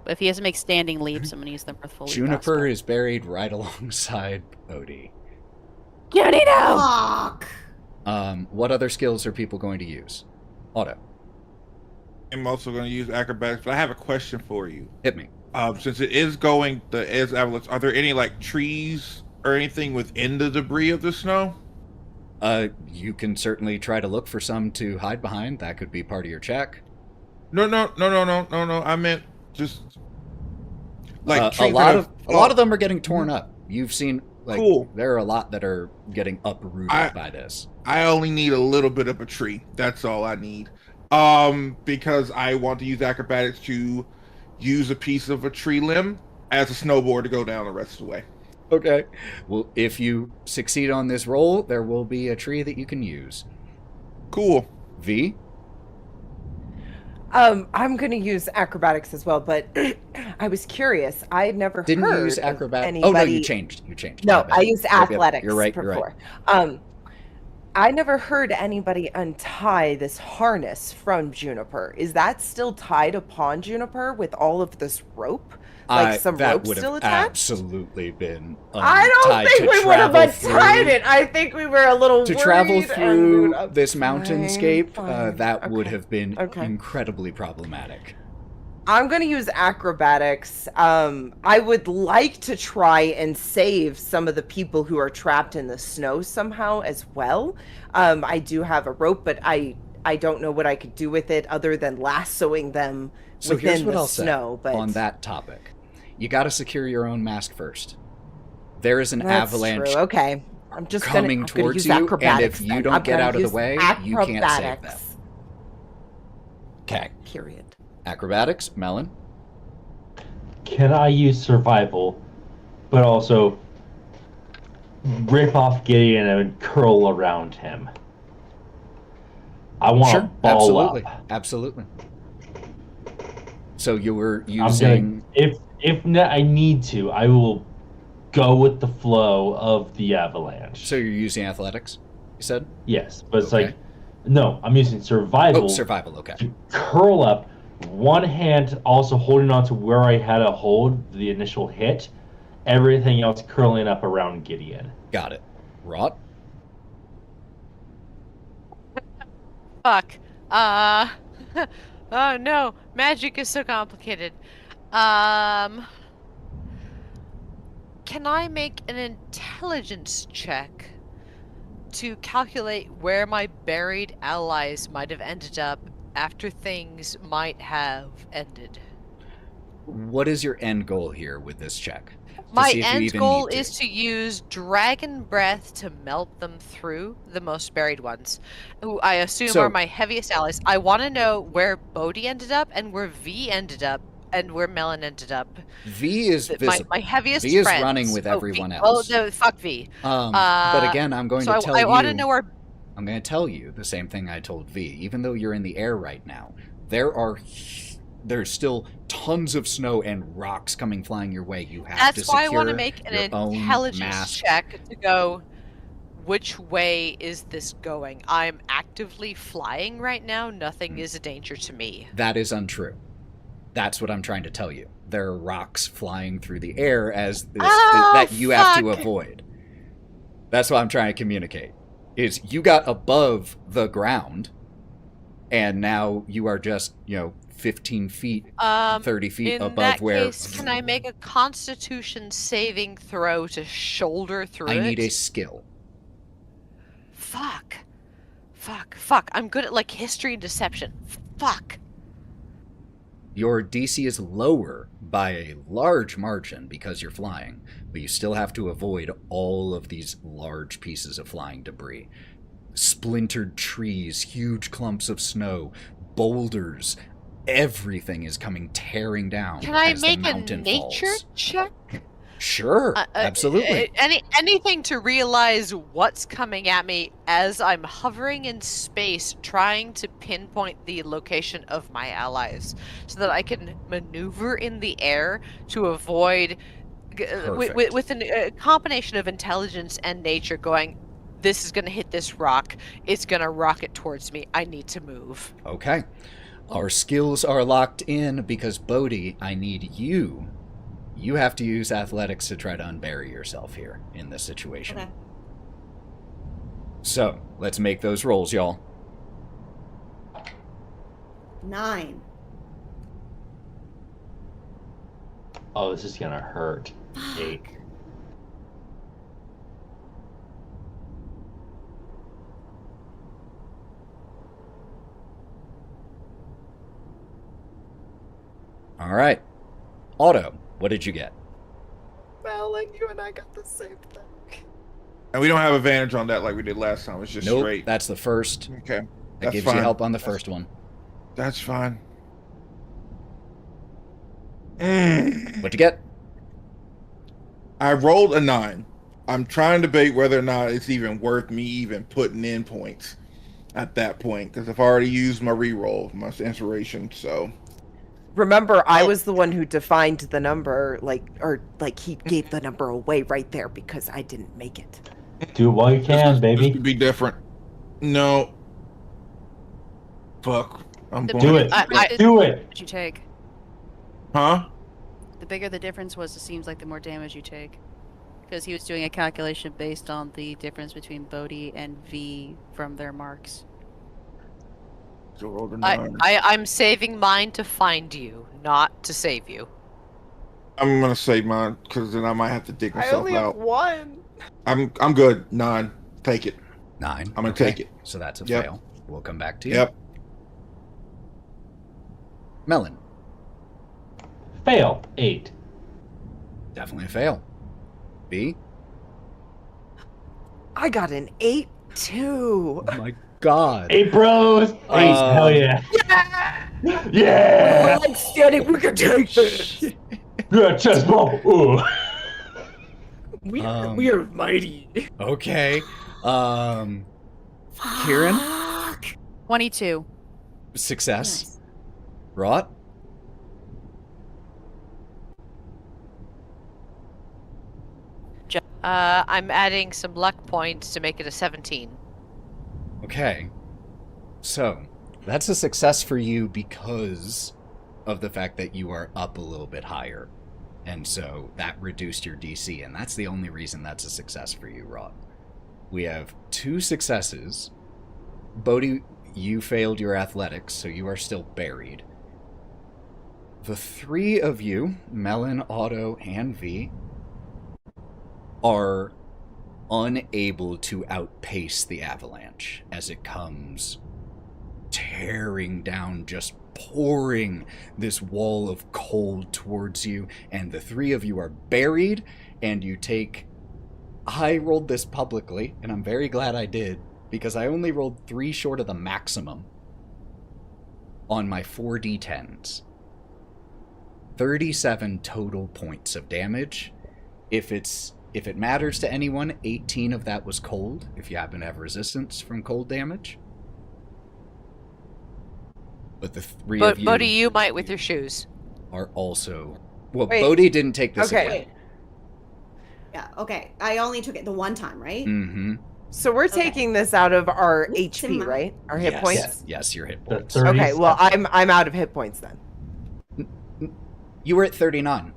But if he has to make standing leaps, I'm going to use the mirthful leap. Juniper aspect. is buried right alongside Bodhi. Get it out! Fuck. What other skills are people going to use? Otto, I'm also going to use acrobatics, but I have a question for you. hit me. Since it is avalanche, are there any like trees or anything within the debris of the snow? You can certainly try to look for some to hide behind. That could be part of your check. No. I meant just like a trees lot that of have- a lot of them are getting torn up. You've seen, like, Cool. there are a lot that are getting uprooted by this. I only need a little bit of a tree. That's all I need. Because I want to use acrobatics to use a piece of a tree limb as a snowboard to go down the rest of the way. Okay. Well, if you succeed on this roll, there will be a tree that you can use. Cool. V? I'm gonna use acrobatics as well, but I was curious. I had never Didn't heard you use of acrobatics? anybody... Oh, no, you changed. No, My bad. I used Yep, athletics You're right. before. I never heard anybody untie this harness from Juniper. Is that still tied upon Juniper with all of this rope? Like some that rope would still have attached? absolutely been I don't tied think to we would have travel untied through- it. I think we were a little To worried travel and we through would- this Fine, mountainscape, fine. that would Okay. have been Okay. incredibly problematic. I'm going to use acrobatics. I would like to try and save some of the people who are trapped in the snow somehow as well. I do have a rope, but I don't know what I could do with it other than lassoing them So within here's what the I'll snow. say But on that topic. You got to secure your own mask first. There is an that's avalanche true. Okay. I'm just coming I'm towards use you, and acrobatics if you then. don't I'm get gonna out of the use way, you can't save them. acrobatics. Okay. Period. Acrobatics, Melon. Can I use survival, but also rip off Gideon and curl around him? I want to Sure, ball absolutely. up. Absolutely. So you were I'm using... gonna, if I need to, I will go with the flow of the avalanche. So you're using athletics, you said? Yes, but it's Okay. like, no, I'm using survival Oh, survival, okay. to curl up, one hand also holding on to where I had a hold, the initial hit, everything else curling up around Gideon. Got it. Wraught? Fuck. Oh no, magic is so complicated. Can I make an intelligence check to calculate where my buried allies might have ended up after things might have ended? What is your end goal here with this check? To My see if you end even goal need to. is to use dragon breath to melt them through, the most buried ones, who I assume So- are my heaviest allies. I want to know where Bodhi ended up and where V ended up and where Melon ended up. V is visible. My heaviest V is friends. running with Oh, everyone V. else. Oh, no, fuck V. But again, I'm going So to tell I you... want to know where... I'm going to tell you the same thing I told V. Even though you're in the air right now, there's still tons of snow and rocks coming flying your way. You have to That's why I want to secure make an your own intelligence mask. check to go, which way is this going? I'm actively flying right now. Nothing is a danger to me. That is untrue. That's what I'm trying to tell you. There are rocks flying through the air that you have to fuck. avoid. That's what I'm trying to communicate. Is you got above the ground, and now you are just, 15 feet, 30 feet In above that where... case, can I make a Constitution saving throw to shoulder through I it? need a skill. Fuck. I'm good at, history and deception. Fuck. Your DC is lower by a large margin because you're flying, but you still have to avoid all of these large pieces of flying debris. Splintered trees, huge clumps of snow, boulders, everything is coming tearing down. Can I as the make a mountain nature falls. check? Sure, absolutely. Anything to realize what's coming at me as I'm hovering in space, trying to pinpoint the location of my allies, so that I can maneuver in the air to avoid, Perfect. with a combination of intelligence and nature, going, this is going to hit this rock, it's going to rocket towards me, I need to move. Okay. Our skills are locked in because, Bodhi, I need you. You have to use athletics to try to unbury yourself here in this situation. Okay. So, let's make those rolls, y'all. 9. Oh, this is gonna hurt. 8. All right. Otto, what did you get? Melon, you and I got the same thing. And we don't have advantage on that like we did last time. It's just Nope, straight. that's the first. Okay. That That's gives fine. you help on the first one. That's fine. What'd you get? I rolled a 9. I'm trying to debate whether or not it's even worth me even putting in points. at that point because I've already used my reroll, my inspiration. So Remember, I was the one who defined the number, he gave the number away right there because I didn't make it. Do it while you can, this baby. could be different. No. Fuck. I'm The going. Do bigger it. the difference Do it. you take. Huh? The bigger the difference was, it seems like the more damage you take. Because he was doing a calculation based on the difference between Bodhi and V from their marks. So rolled a 9. I'm saving mine to find you, not to save you. I'm gonna save mine because then I might have to dig I myself only have out. 1. I'm good. 9. Take it. 9. I'm gonna take it. So that's a Yep. fail. We'll come back to you. Yep. Melon. Fail. 8. Definitely a fail. B. I got an 8 too. Oh my god. 8 bros. 8. Hell yeah. Yeah. Like standing, we can take this. Yeah, chest bump. Ooh. We Um, are mighty. Okay. Kieren. 22. Success. Wraught. I'm adding some luck points to make it a 17. Okay. So, that's a success for you because of the fact that you are up a little bit higher. And so that reduced your DC, and that's the only reason that's a success for you, Wraught. We have 2 successes. Bodhi, you failed your athletics, so you are still buried. The 3 of you, Melon, Otto, and V, are unable to outpace the avalanche as it comes tearing down, just pouring this wall of cold towards you, and the 3 of you are buried, and you take... I rolled this publicly, and I'm very glad I did, because I only rolled 3 short of the maximum on my 4d10s. 37 total points of damage. If it matters to anyone, 18 of that was cold, if you happen to have resistance from cold damage. But the 3 of you... Bodhi, you might with your shoes. ...are also... Well, Wait. Bodhi didn't take this Okay. again. Yeah, okay. I only took it the one time, right? Mm-hmm. So we're Okay. taking this out of our Oops, HP, am I- right? Our hit Yes. points. Yes, your hit The points. 30 Okay, well I'm out of hit points then. You were at 39.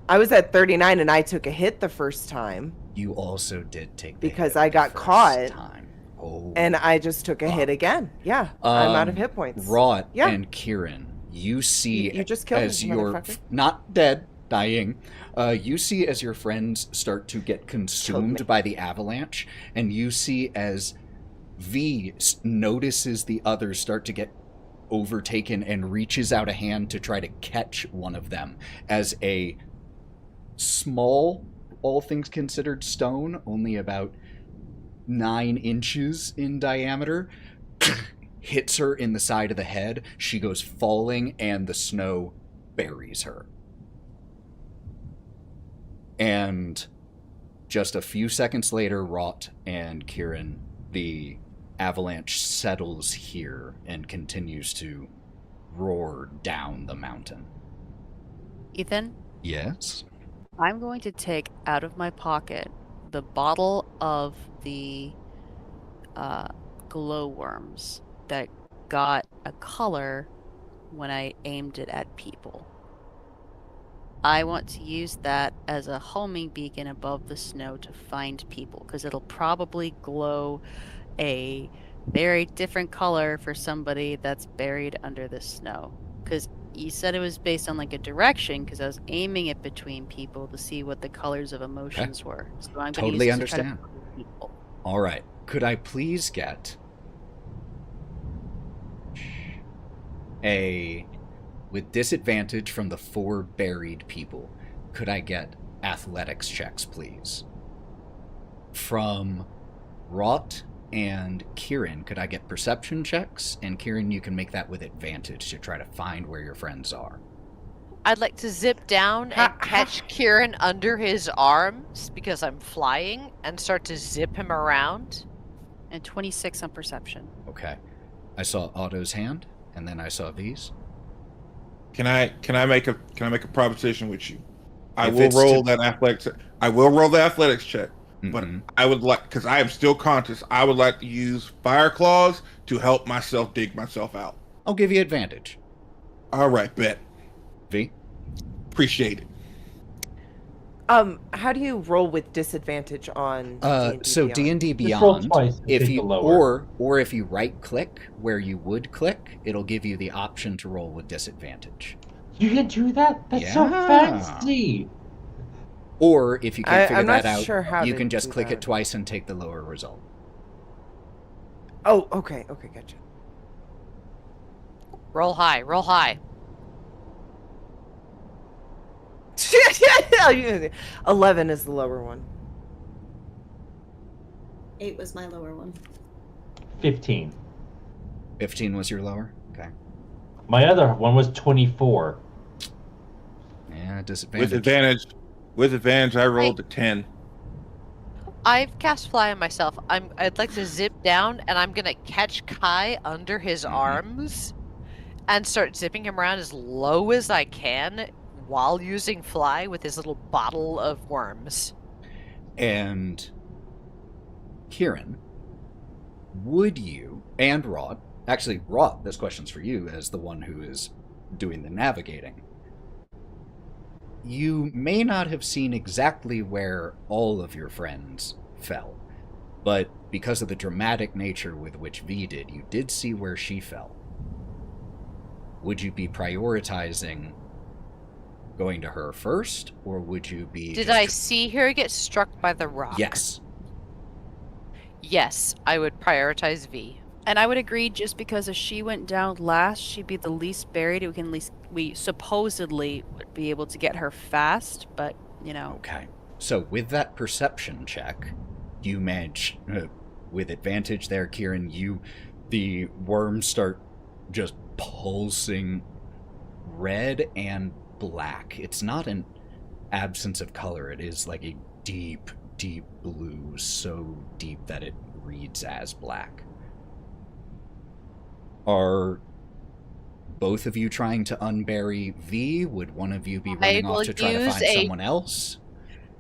I was at 39 and I took a hit the first time, You also did take the Because hit I the got first caught. time. Oh. and I just took a hit again. Yeah, I'm out of hit points. Wraught Yeah. and Kieren, you see You just killed as me, you're motherfucker. not dead, dying, you see as your friends start to get consumed me. by the avalanche, and you see as V notices the others start to get overtaken and reaches out a hand to try to catch one of them as a small, all things considered, stone, only about 9 inches in diameter, hits her in the side of the head. She goes falling, and the snow buries her. And just a few seconds later, Wraught and Kieren, the avalanche settles here and continues to roar down the mountain. Ethan, Yes? I'm going to take out of my pocket the bottle of the glowworms that got a color when I aimed it at people. I want to use that as a homing beacon above the snow to find people, because it'll probably glow a very different color for somebody that's buried under the snow. Because you said it was based on like a direction, because I was aiming it between people to see what the colors of emotions were. So I'm gonna Totally use this to try to understand. find people. All right. Could I please get with disadvantage from the 4 buried people, could I get athletics checks, please? From Wraught and Kieren, could I get perception checks? And Kieren, you can make that with advantage to try to find where your friends are. I'd like to zip down and catch Kieren under his arms because I'm flying and start to zip him around. And 26 on perception. Okay. I saw Otto's hand, and then I saw V's. Can I make a proposition with you? I If will it's roll to- that athletics. I will roll the athletics check, but Mhm. I would like, because I am still conscious, I would like to use fire claws to help myself dig myself out. I'll give you advantage. All right, bet. V. Appreciate it. How do you roll with disadvantage on So Beyond? D&D Just roll Beyond, twice and if take you the lower. or if you right click where you would click, it'll give you the option to roll with disadvantage. You can do that? That's so Yeah. fancy. Or if you can't figure I'm not that out, sure how you to can just do click that. it twice and take the lower result. Oh, okay, gotcha. Roll high, roll high. 11 is the lower one. 8 was my lower one. 15. 15 was your lower? Okay. My other one was 24. Yeah, disadvantage. With advantage, I rolled a 10. I've cast fly on myself. I'd like to zip down, and I'm gonna catch Kai under his arms, and start zipping him around as low as I can, while using fly with his little bottle of worms. And Kieren, would you, and Wraught, actually, Wraught, this question's for you as the one who is doing the navigating. You may not have seen exactly where all of your friends fell, but because of the dramatic nature with which V did, you did see where she fell. Would you be prioritizing going to her first, or would you be... Did I see her get struck by the rock? Yes. Yes, I would prioritize V. And I would agree, just because if she went down last, she'd be the least buried. We supposedly would be able to get her fast, but, you know. Okay. So with that perception check, you manage, with advantage there, Kieren, the worms start just pulsing red and black. It's not an absence of color. It is like a deep, deep blue, so deep that it reads as black. Are both of you trying to unbury V? Would one of you be running off will to try to use find someone else?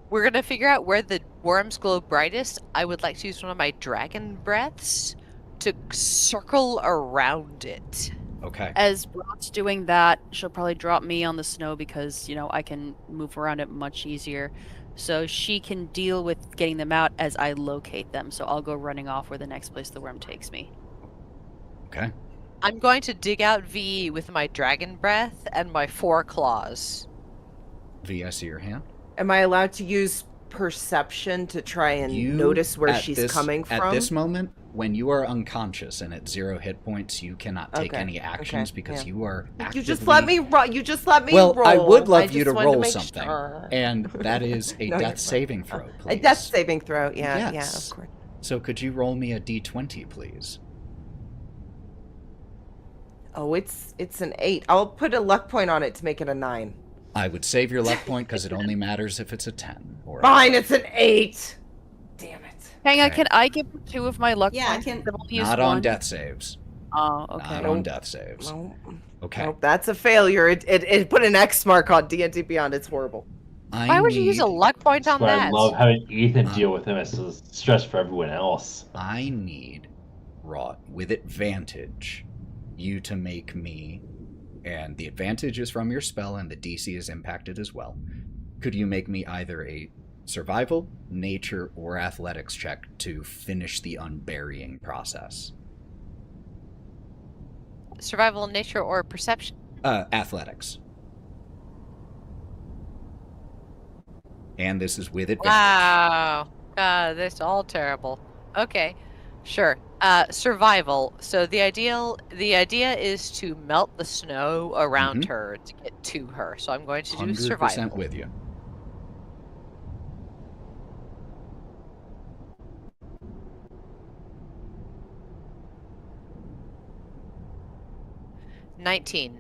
We're gonna figure out where the worms glow brightest. I would like to use one of my dragon breaths to circle around it. Okay. As Wrought's doing that, she'll probably drop me on the snow because, you know, I can move around it much easier. So she can deal with getting them out as I locate them. So I'll go running off where the next place the worm takes me. Okay. I'm going to dig out V with my dragon breath and my 4 claws. V, I see your hand. Am I allowed to use perception to try and You, notice where at she's this- coming from? At this moment, when you are unconscious and at 0 hit points, you cannot take Okay, any actions okay, because yeah. you are actively... You just let me Well, roll. I would love I you just to wanted roll make something. sure. And that is a No, you're death fine. saving throw, A please. death saving throw, yeah, Yes. of course. So could you roll me a d20, please? Oh, it's an 8. I'll put a luck point on it to make it a 9. I would save your luck point because it only matters if it's a 10. Or Fine, it's an 8. Damn it. Hang on, Okay. can I give her 2 of my luck Yeah, I points? can- I've only used Not on one? death saves. Oh, okay. Not on death saves. No, Okay. nope, that's a failure. It put an X mark on D&D Beyond. It's horrible. Why would you use a luck point on But I that? love having Ethan deal with him. It's a stress for everyone else. I need, Wraught, with advantage, you to make me, and the advantage is from your spell and the DC is impacted as well. Could you make me either a survival, nature, or athletics check to finish the unburying process? Survival, nature, or perception? Athletics. And this is with advantage. Wow. That's all terrible. Okay, sure. Survival. So the idea is to melt the snow around her to get to her. So I'm going to do 100% survival. with you. $19.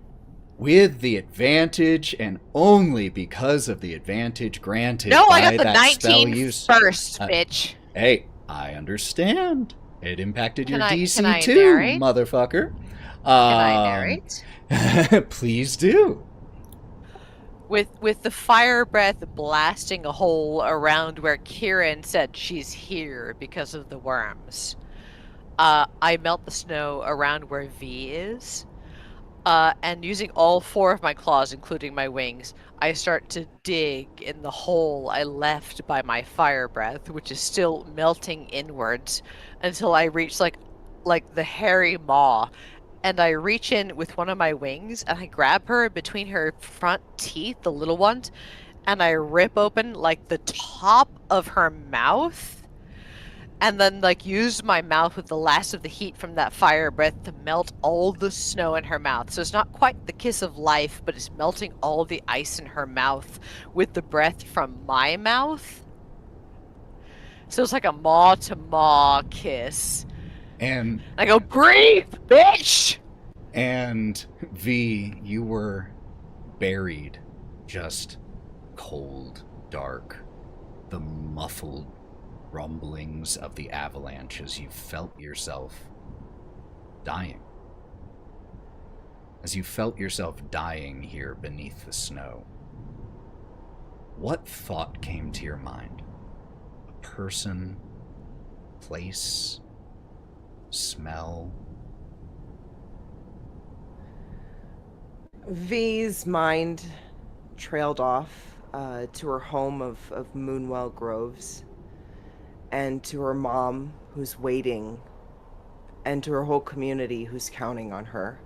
With the advantage, and only because of the advantage granted No, by I got the that spell 19 use. first, Uh, bitch. Hey, I understand. It impacted your Can I DC too, narrate? motherfucker. Can I narrate? Please do. With the fire breath blasting a hole around where Kieren said she's here because of the worms, I melt the snow around where V is, and using all 4 of my claws, including my wings, I start to dig in the hole I left by my fire breath, which is still melting inwards, until I reach like the hairy maw. And I reach in with one of my wings, and I grab her between her front teeth, the little ones, and I rip open, like, the top of her mouth, and then, like, use my mouth with the last of the heat from that fire breath to melt all the snow in her mouth. So it's not quite the kiss of life, but it's melting all the ice in her mouth with the breath from my mouth. So it's like a maw-to-maw kiss. And I go, breathe, bitch! And V, you were buried, just cold, dark, the muffled rumblings of the avalanche as you felt yourself dying. As you felt yourself dying here beneath the snow, what thought came to your mind? A person, place, smell? V's mind trailed off to her home of Moonwell Groves, and to her mom who's waiting, and to her whole community who's counting on her,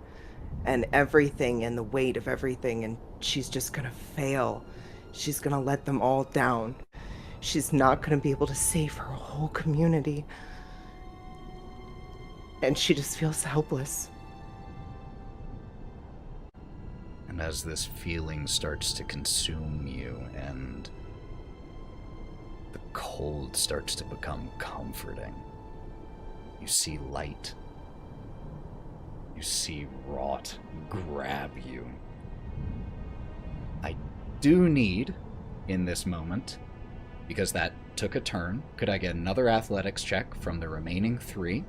and everything, and the weight of everything, and she's just gonna fail. She's gonna let them all down. She's not gonna be able to save her whole community. And she just feels helpless. And as this feeling starts to consume you and the cold starts to become comforting, you see light. You see Wraught grab you. I do need, in this moment, because that took a turn, could I get another athletics check from the remaining 3?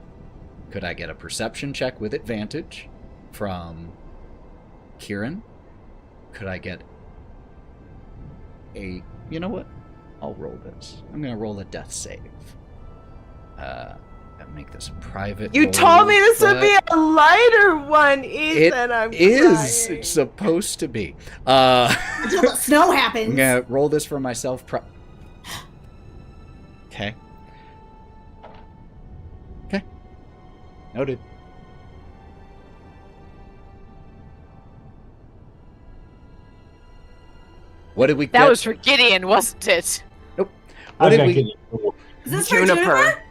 Could I get a perception check with advantage from Kieren? Could I get a... You know what? I'll roll this. I'm going to roll a death save. And make this a private You roll, told me this would but be a lighter one, Ethan. I'm is crying. supposed to be. Until the snow I'm happens. going to roll this for myself. Okay. Okay. Noted. What did we get? That was for Gideon, wasn't it? Nope. What did we... Is this for Juniper?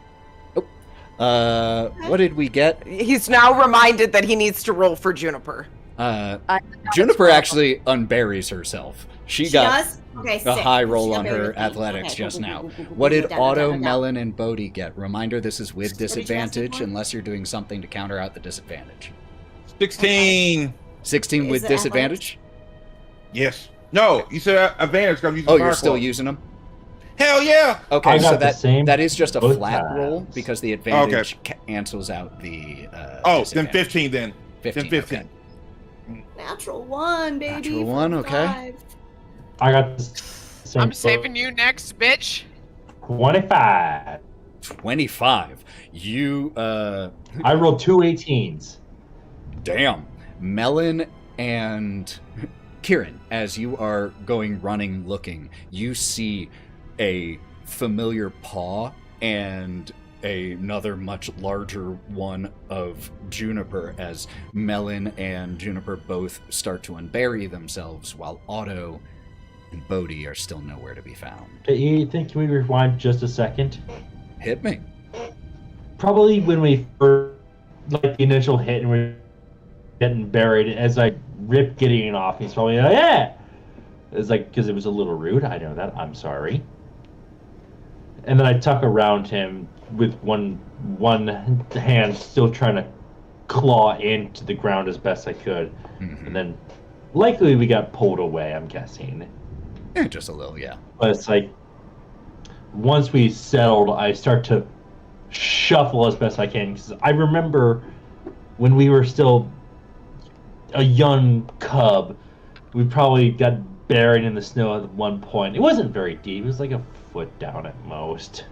What did we get? He's now reminded that he needs to roll for Juniper. Juniper actually unburies herself. She got does? Okay, a sick. high roll She'll on bury her with me. athletics Okay, just cool, now. cool, cool, cool, What cool. did Done, Otto, done, done. Melon, and Bodhi get? Reminder, this is with What did you ask me disadvantage for? unless you're doing something to counter out the disadvantage. 16. 16 Is with it disadvantage? Yes. No, you said advantage because I'm using Oh, fire you're still claw. using them? Hell yeah! Okay, I so got the same that is just a both flat times. roll because the advantage cancels out the Oh, then disadvantage. 15 then. 15, Then 15. okay. Natural 1, baby. Natural one, okay. 5. I got the same. I'm saving you next, bitch. 25. 25. You, I rolled 2 18s. damn. Melon and Kieren, as you are going running looking, you see a familiar paw and another much larger one of Juniper as Melon and Juniper both start to unbury themselves while Otto and Bodhi are still nowhere to be found. Ethan, can we rewind just a second? Hit me. Probably when we first, like the initial hit and we're getting buried, as I ripped Gideon off, he's probably like, yeah! It's like, because it was a little rude, I know that, I'm sorry. And then I tuck around him with one hand still trying to claw into the ground as best I could. Mhm. And then likely we got pulled away, I'm guessing. Yeah, just a little, yeah. But it's like, once we settled, I start to shuffle as best I can. 'Cause I remember when we were still a young cub, we probably got buried in the snow at one point. It wasn't very deep. It was like a foot down at most.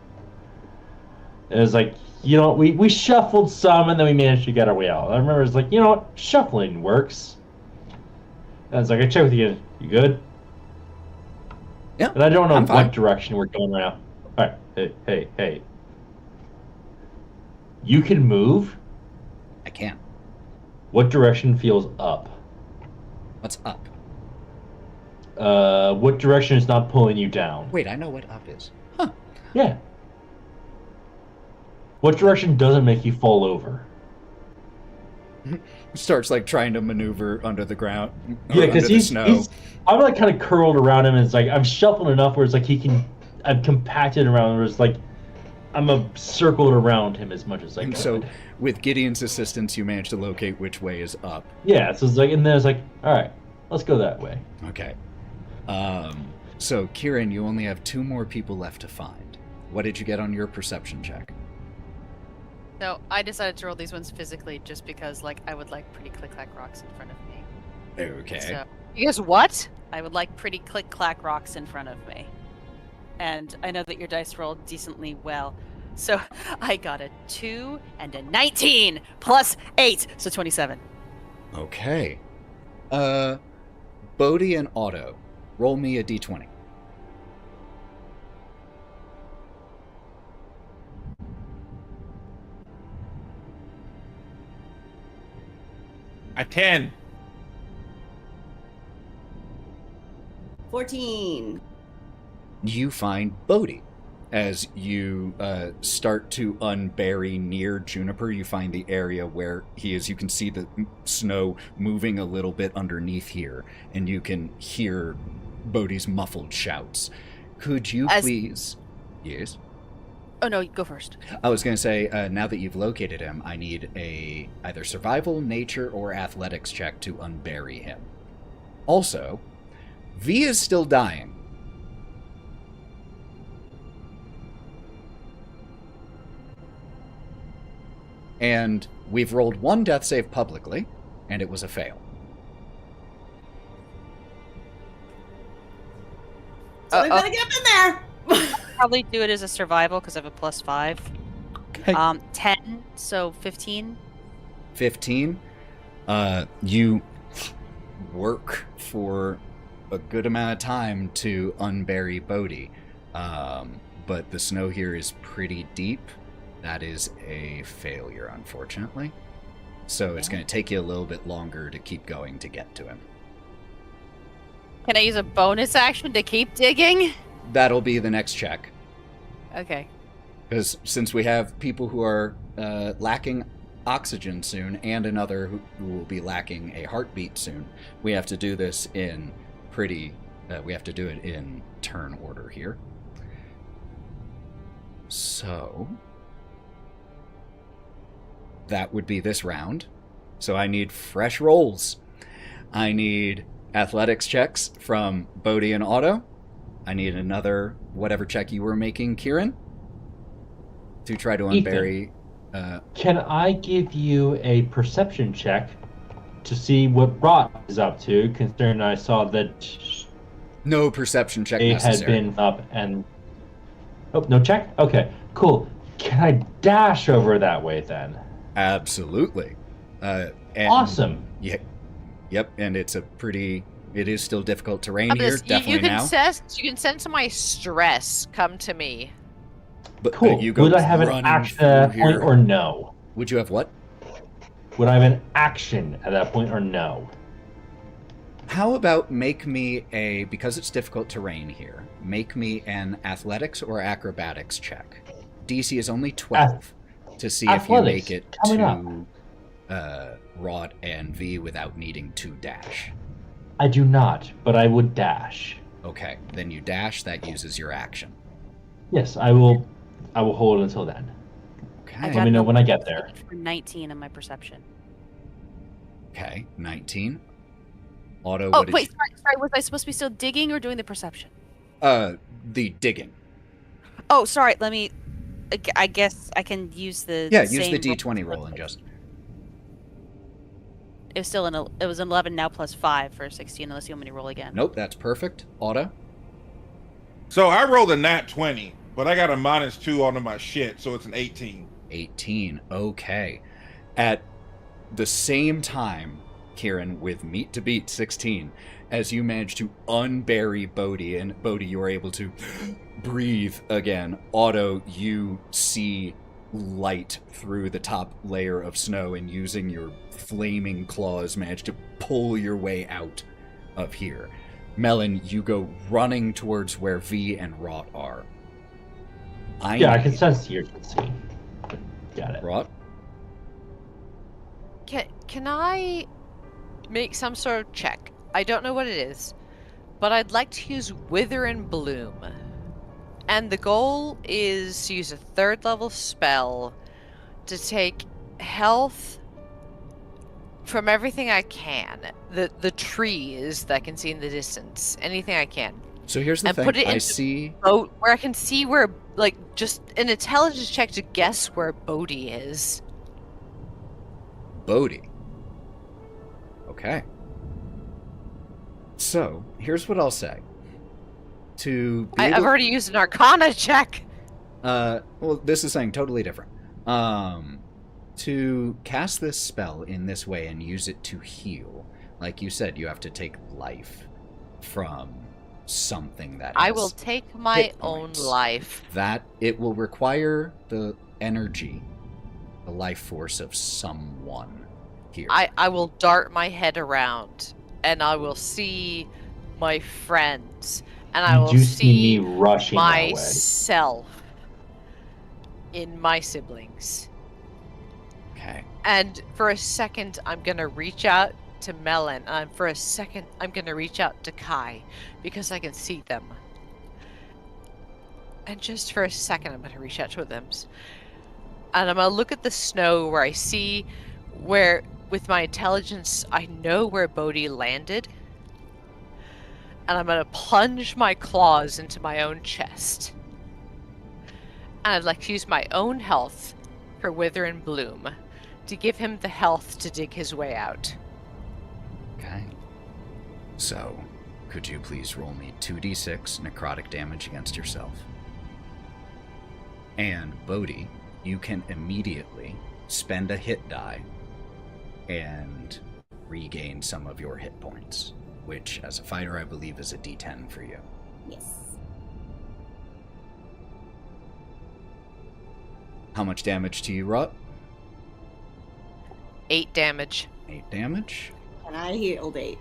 It was like, we shuffled some and then we managed to get our way out. I remember it was like, what? Shuffling works. And I was like, I checked with you. You good? Yeah. But I don't know I'm fine. what direction we're going right now. All right. Hey. You can move. I can. What direction feels up? What's up? What direction is not pulling you down? Wait, I know what up is. Huh. Yeah. What direction doesn't make you fall over? Starts like trying to maneuver under the ground. Yeah, because because I'm like kind of curled around him, and it's like I'm shuffled enough where it's like I'm compacted around, where it's like I'm circled around him as much as I can. So, with Gideon's assistance, you manage to locate which way is up. Yeah, so it's like, and then it's like, all right, let's go that way. Okay. So, Kieren, you only have 2 more people left to find. What did you get on your perception check? So I decided to roll these ones physically just because, I would like pretty click-clack rocks in front of me. Okay. So You guys what? I would like pretty click-clack rocks in front of me. And I know that your dice rolled decently well. So I got a 2 and a 19 plus 8, so 27. Okay. Bodhi and Otto, roll me a d20. A 10. 14. You find Bodhi. As you start to unbury near Juniper, you find the area where he is. You can see the snow moving a little bit underneath here, and you can hear Bodhi's muffled shouts. Could you please... Yes? Oh no, go first. I was going to say, now that you've located him, I need a either survival, nature, or athletics check to unbury him. Also, V is still dying. And we've rolled 1 death save publicly, and it was a fail. So we better get up in there. Probably do it as a survival because I have a plus 5. Okay. 10, so 15. 15. You work for a good amount of time to unbury Bodhi, but the snow here is pretty deep. That is a failure, unfortunately. So it's going to take you a little bit longer to keep going to get to him. Can I use a bonus action to keep digging? That'll be the next check. Okay. Because since we have people who are lacking oxygen soon, and another who will be lacking a heartbeat soon, we have to do this in we have to do it in turn order here. So... that would be this round. So I need fresh rolls. I need athletics checks from Bodhi and Otto. I need another whatever check you were making, Kieren, to try to unbury. Can I give you a perception check to see what Wraught is up to, considering I saw that No perception check it necessary. had been up and... Oh, no check? Okay, cool. Can I dash over that way then? Absolutely. And Awesome. Yeah. Yep, and it is still difficult terrain here, You definitely can now. you can sense my stress come to me. But Cool. you go Would I have an running action at that through point here. or no? Would you have what? Would I have an action at that point or no? How about make me because it's difficult terrain here, make me an athletics or acrobatics check. DC is only 12 to see if you athletics, make it coming to Wraught and V without needing to dash. I do not, but I would dash. Okay, then you dash, that uses your action. Yes, I will hold until then. Okay. Let me know when I get there. 19 in my perception. Okay, 19. Otto, Oh, what did wait, sorry. Was I supposed to be still digging or doing the perception? the digging. Oh, sorry. Let me I guess I can use the Yeah, use same the D20 roll and just. It was still it was an 11 now plus 5 for 16 unless you want me to roll again. Nope, that's perfect. Otto? So I rolled a nat 20, but I got a -2 onto my shit, so it's an 18. 18. Okay. At the same time, Kieren, with meat to beat 16, as you manage to unbury Bodhi, and Bodhi, you are able to breathe again. Otto, you see light through the top layer of snow, and using your flaming claws manage to pull your way out of here. Melon, you go running towards where V and Wraught are. I can sense the urgency. Got it. Wraught? Can I make some sort of check? I don't know what it is, but I'd like to use Wither and Bloom. And the goal is to use a 3rd level spell to take health from everything I can. The trees that I can see in the distance. Anything I can. So here's the And thing. put it I into see... boat where I can see where, like, just an intelligence check to guess where Bodhi is. Bodhi. Okay. So, here's what I'll say. To be I've able- already used an Arcana check. well, this is something totally different. To cast this spell in this way and use it to heal, like you said, you have to take life from something that I has will take my hit own points. life. That it will require the energy, the life force of someone here. I will dart my head around, and I will see my friends, and I You will do see see me rushing that way. myself in my siblings. Okay. And for a second, I'm gonna reach out to Melon, and for a second, I'm gonna reach out to Kai, because I can see them. And just for a second, I'm gonna reach out to them. And I'm gonna look at the snow where I see where, with my intelligence, I know where Bodhi landed. And I'm gonna plunge my claws into my own chest. And I'd like to use my own health for Wither and Bloom to give him the health to dig his way out. Okay. So, could you please roll me 2d6 necrotic damage against yourself? And Bodhi, you can immediately spend a hit die and regain some of your hit points, which, as a fighter, I believe is a d10 for you. Yes. How much damage to you, Wraught? 8 damage. 8 damage? And I healed 8.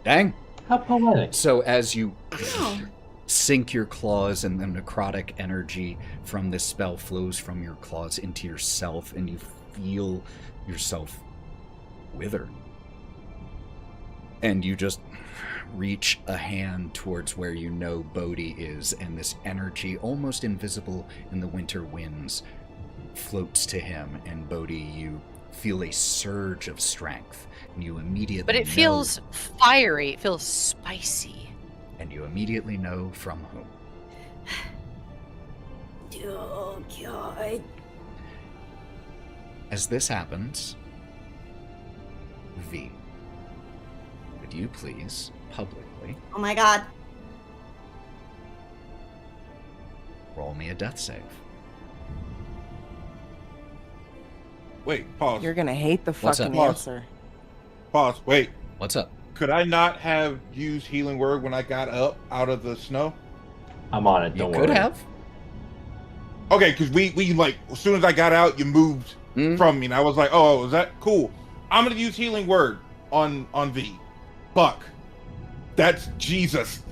Dang! How poetic. So as you Wow. sink your claws and the necrotic energy from this spell flows from your claws into yourself, and you feel yourself wither. And you just reach a hand towards where you know Bodhi is, and this energy, almost invisible in the winter winds, floats to him, and Bodhi, you feel a surge of strength, and you immediately But it know- feels fiery. It feels spicy. and you immediately know from whom. Oh, God. As this happens, V, would you please publicly Oh, my God. roll me a death save? Wait, pause. You're gonna hate the What's fucking up? answer. Pause. Wait. What's up? Could I not have used healing word when I got up out of the snow? I'm on it. You Don't could worry. have. Okay, because we like as soon as I got out, you moved Mm. from me, and I was like, oh, is that cool? I'm gonna use healing word on V. Fuck. That's Jesus.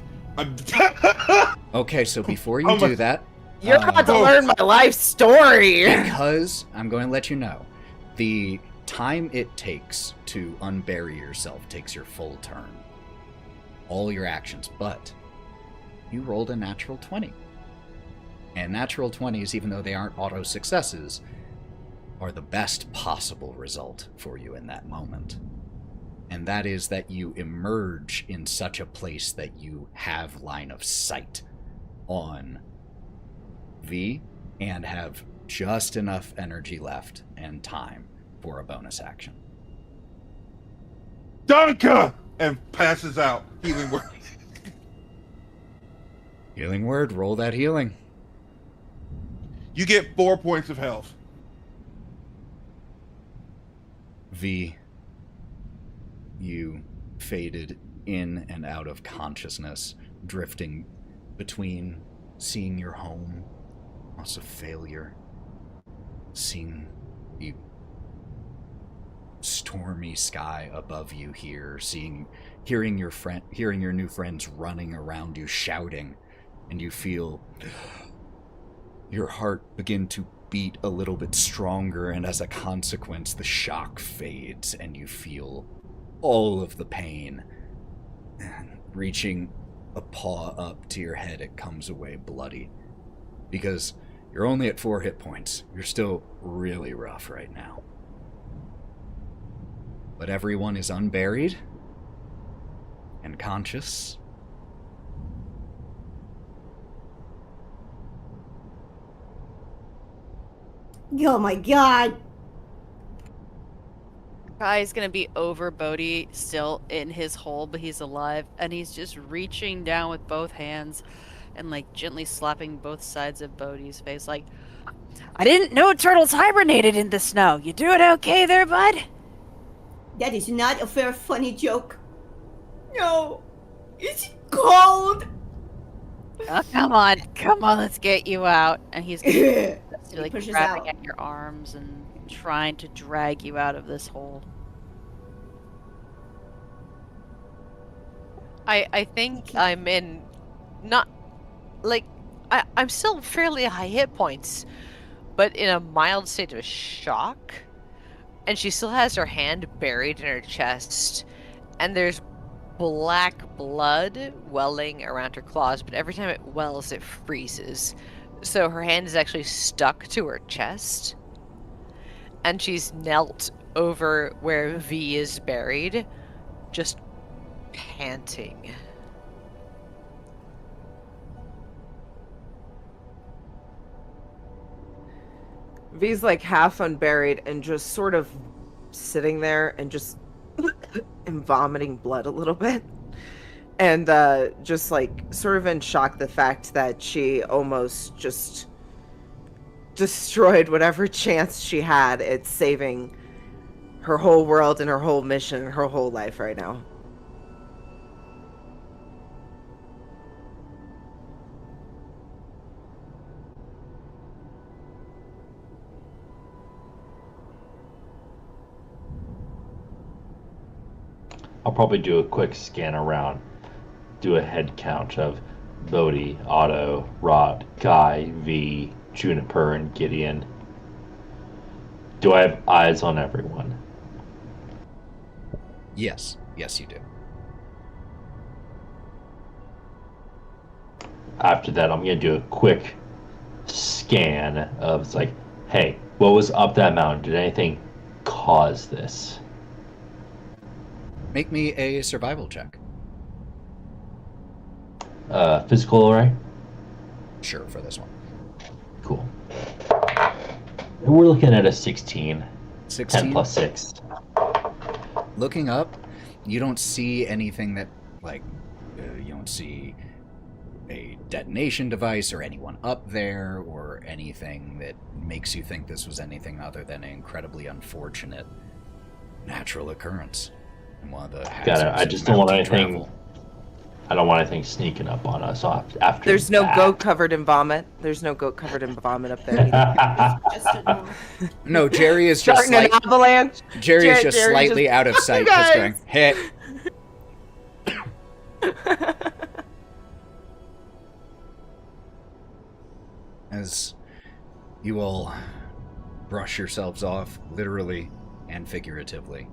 Okay, so before you Oh my- do that, You're about to Oh. learn my life story. because I'm going to let you know, the time it takes to unbury yourself takes your full turn. All your actions, but you rolled a natural 20. And natural 20s, even though they aren't auto successes, are the best possible result for you in that moment. And that is that you emerge in such a place that you have line of sight on V and have just enough energy left and time for a bonus action. Danke! And passes out. Healing word. Healing word, roll that healing. You get 4 points of health. V, you faded in and out of consciousness, drifting between seeing your home, also failure, seeing the stormy sky above you here, hearing your new friends running around you, shouting, and you feel your heart begin to beat a little bit stronger, and as a consequence, the shock fades, and you feel all of the pain. And reaching a paw up to your head, it comes away bloody. Because you're only at 4 hit points. You're still really rough right now. But everyone is unburied and conscious. Oh my god. Kai's gonna be over Bodhi, still in his hole, but he's alive, and he's just reaching down with both hands and like gently slapping both sides of Bodhi's face, like, I didn't know turtles hibernated in the snow. You doing okay there, bud? That is not a fair funny joke. No. It's cold. Oh, come on, let's get you out. And he's gonna He like pushes grabbing out. at your arms and trying to drag you out of this hole. I think I'm in not like I'm still fairly high hit points, but in a mild state of shock. And she still has her hand buried in her chest, and there's black blood welling around her claws, but every time it wells, it freezes. So her hand is actually stuck to her chest, and she's knelt over where V is buried, just panting. V's like half unburied and just sort of sitting there and just and vomiting blood a little bit. And just like sort of in shock the fact that she almost just destroyed whatever chance she had at saving her whole world and her whole mission and her whole life right now. I'll probably do a quick scan around, do a head count of Bodhi, Otto, Wraught, Guy, V, Juniper, and Gideon. Do I have eyes on everyone? Yes, you do. After that, I'm going to do a quick scan of, it's like, hey, what was up that mountain? Did anything cause this? Make me a survival check. Physical, all right? Sure, for this one. Cool. We're looking at a 16. 16. 10 plus 6. Looking up, you don't see anything that, like, you don't see a detonation device or anyone up there or anything that makes you think this was anything other than an incredibly unfortunate natural occurrence. And one of the Got it. I just don't want mountain anything. travel. I don't want anything sneaking up on us after. There's no that. goat covered in vomit. There's no goat covered in vomit up there. Just a normal. No, Jerry is just Starting an avalanche. Jerry is just Jerry's slightly just- out of sight, Guys! just going, hit. As you all brush yourselves off, literally and figuratively,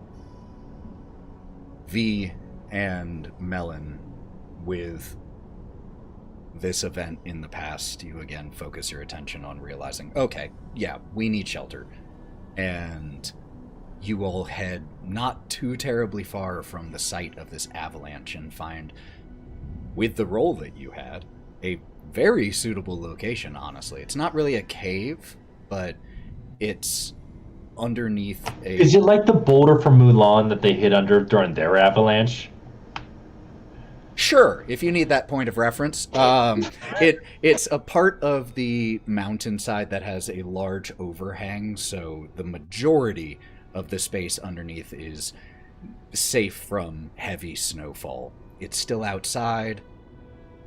V and Melon, with this event in the past, you again focus your attention on realizing, okay, yeah, we need shelter. And you all head not too terribly far from the site of this avalanche and find, with the roll that you had, a very suitable location, honestly. It's not really a cave, but it's underneath a... Is it like the boulder from Mulan that they hid under during their avalanche? Sure, if you need that point of reference. It's a part of the mountainside that has a large overhang, so the majority of the space underneath is safe from heavy snowfall. It's still outside,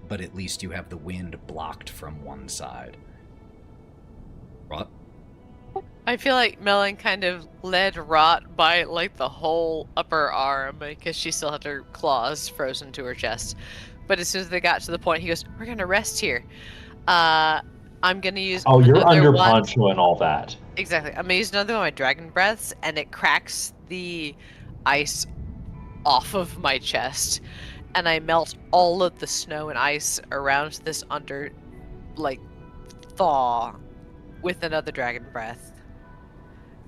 but at least you have the wind blocked from one side. What? I feel like Melon kind of led Wraught by like the whole upper arm because she still had her claws frozen to her chest. But as soon as they got to the point, he goes, "We're gonna rest here. I'm gonna use." Oh, you're under one... poncho and all that. Exactly. I'm gonna use another one of my dragon breaths, and it cracks the ice off of my chest, and I melt all of the snow and ice around this thaw with another dragon breath.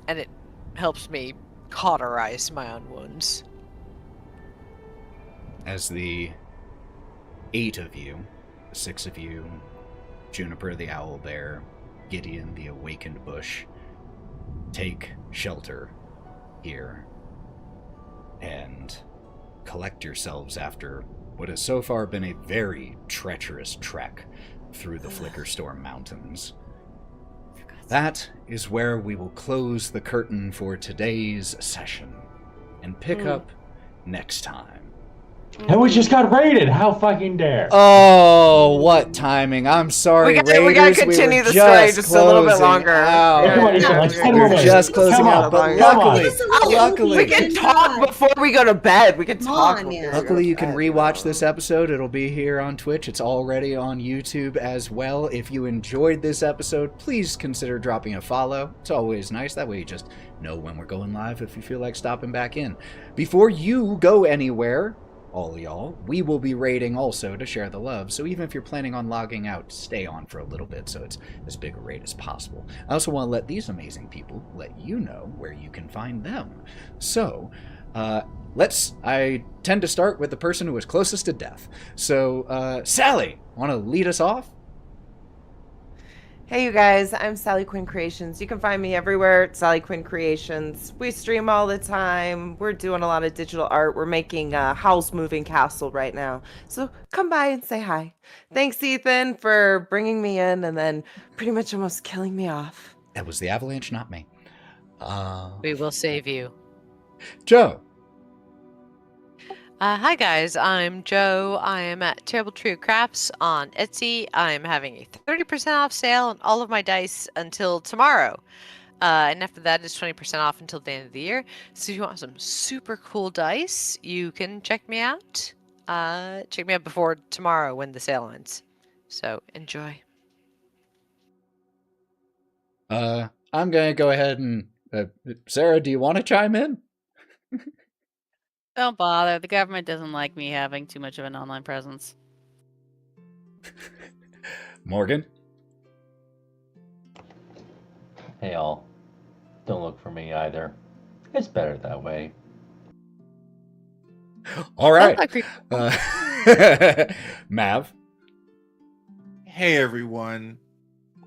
And it helps me cauterize my own wounds. As the 8 of you, the 6 of you, Juniper the Owl Bear, Gideon the Awakened Bush, take shelter here and collect yourselves after what has so far been a very treacherous trek through the Flickerstorm Mountains. That is where we will close the curtain for today's session and pick up next time. And we just got raided. How fucking dare? Oh, what timing! I'm sorry, We Raiders. gotta continue the were story just a little bit closing longer. out. Yeah, come on, Ethan, like 10 We more were minutes. just closing Come out, on, but come on. luckily, We can talk before we go to bed. We can Come talk. on, before man. we go Luckily, to you can bed. rewatch this episode. It'll be here on Twitch. It's already on YouTube as well. If you enjoyed this episode, please consider dropping a follow. It's always nice. That way you just know when we're going live if you feel like stopping back in. Before you go anywhere, all y'all, we will be raiding also to share the love. So even if you're planning on logging out, stay on for a little bit so it's as big a raid as possible. I also want to let these amazing people let you know where you can find them. So, I tend to start with the person who was closest to death. So, Sally, want to lead us off? Hey you guys, I'm Sally Quinn Creations. You can find me everywhere at Sally Quinn Creations. We stream all the time. We're doing a lot of digital art. We're making a house moving castle right now. So come by and say hi. Thanks, Ethan, for bringing me in and then pretty much almost killing me off. That was the avalanche, not me. We will save you. Joe. Hi guys, I'm Joe. I am at Terrible Trio Crafts on Etsy. I'm having a 30% off sale on all of my dice until tomorrow. And after that, it's 20% off until the end of the year. So if you want some super cool dice, you can check me out. Check me out before tomorrow when the sale ends. So enjoy. I'm going to go ahead and... Sarah, do you want to chime in? Don't bother. The government doesn't like me having too much of an online presence. Morgan? Hey, all. Don't look for me either. It's better that way. All right. Mav? Hey everyone,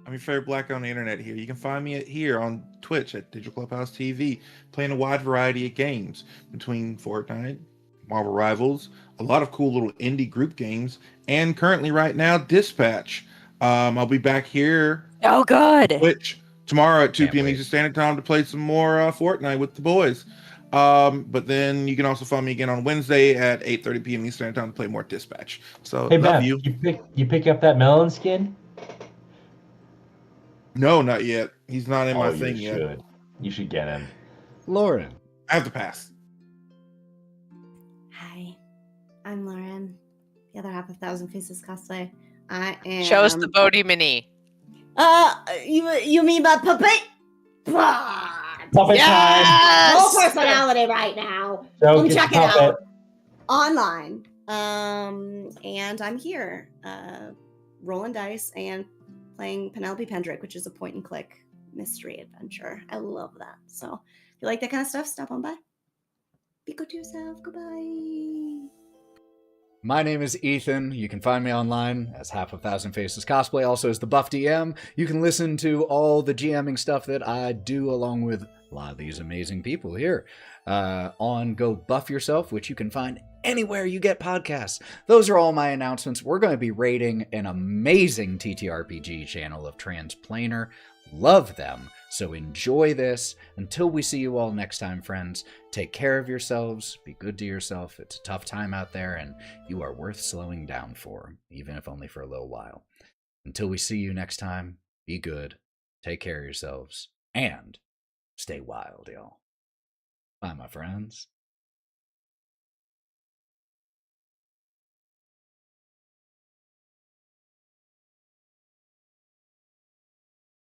I'm your favorite black on the internet here. You can find me here on Twitch at digitalclubhousetv, playing a wide variety of games between Fortnite, Marvel Rivals, a lot of cool little indie group games, and currently right now Dispatch. I'll be back here Oh, good. Twitch tomorrow at 2 Can't p.m. wait. Eastern Standard Time to play some more Fortnite with the boys. But then you can also find me again on Wednesday at 8:30 p.m. Eastern Standard Time to play more Dispatch. So Hey, love Matt, you. you pick up that melon skin? No, not yet. He's not in my you thing yet. should. You should get him. Lauren? I have to pass. Hi, I'm Lauren, the other half of Thousand Faces cosplay. I am. Show us the Bodhi Mini. You mean my puppet? Puppet time! Full personality right now. So Come get check the it puppet. out online. And I'm here, rolling dice and playing Penelope Pendrick, which is a point and click mystery adventure. I love that. So if you like that kind of stuff, stop on by. Be good to yourself. Goodbye. My name is Ethan. You can find me online as Half a Thousand Faces Cosplay, also as the Buff DM. You can listen to all the GMing stuff that I do along with a lot of these amazing people here on Go Buff Yourself, which you can find anywhere you get podcasts. Those are all my announcements. We're going to be rating an amazing TTRPG channel of Transplanar. Love them. So enjoy this. Until we see you all next time, friends, take care of yourselves. Be good to yourself. It's a tough time out there, and you are worth slowing down for, even if only for a little while. Until we see you next time, be good, take care of yourselves, and stay wild, y'all. Bye, my friends.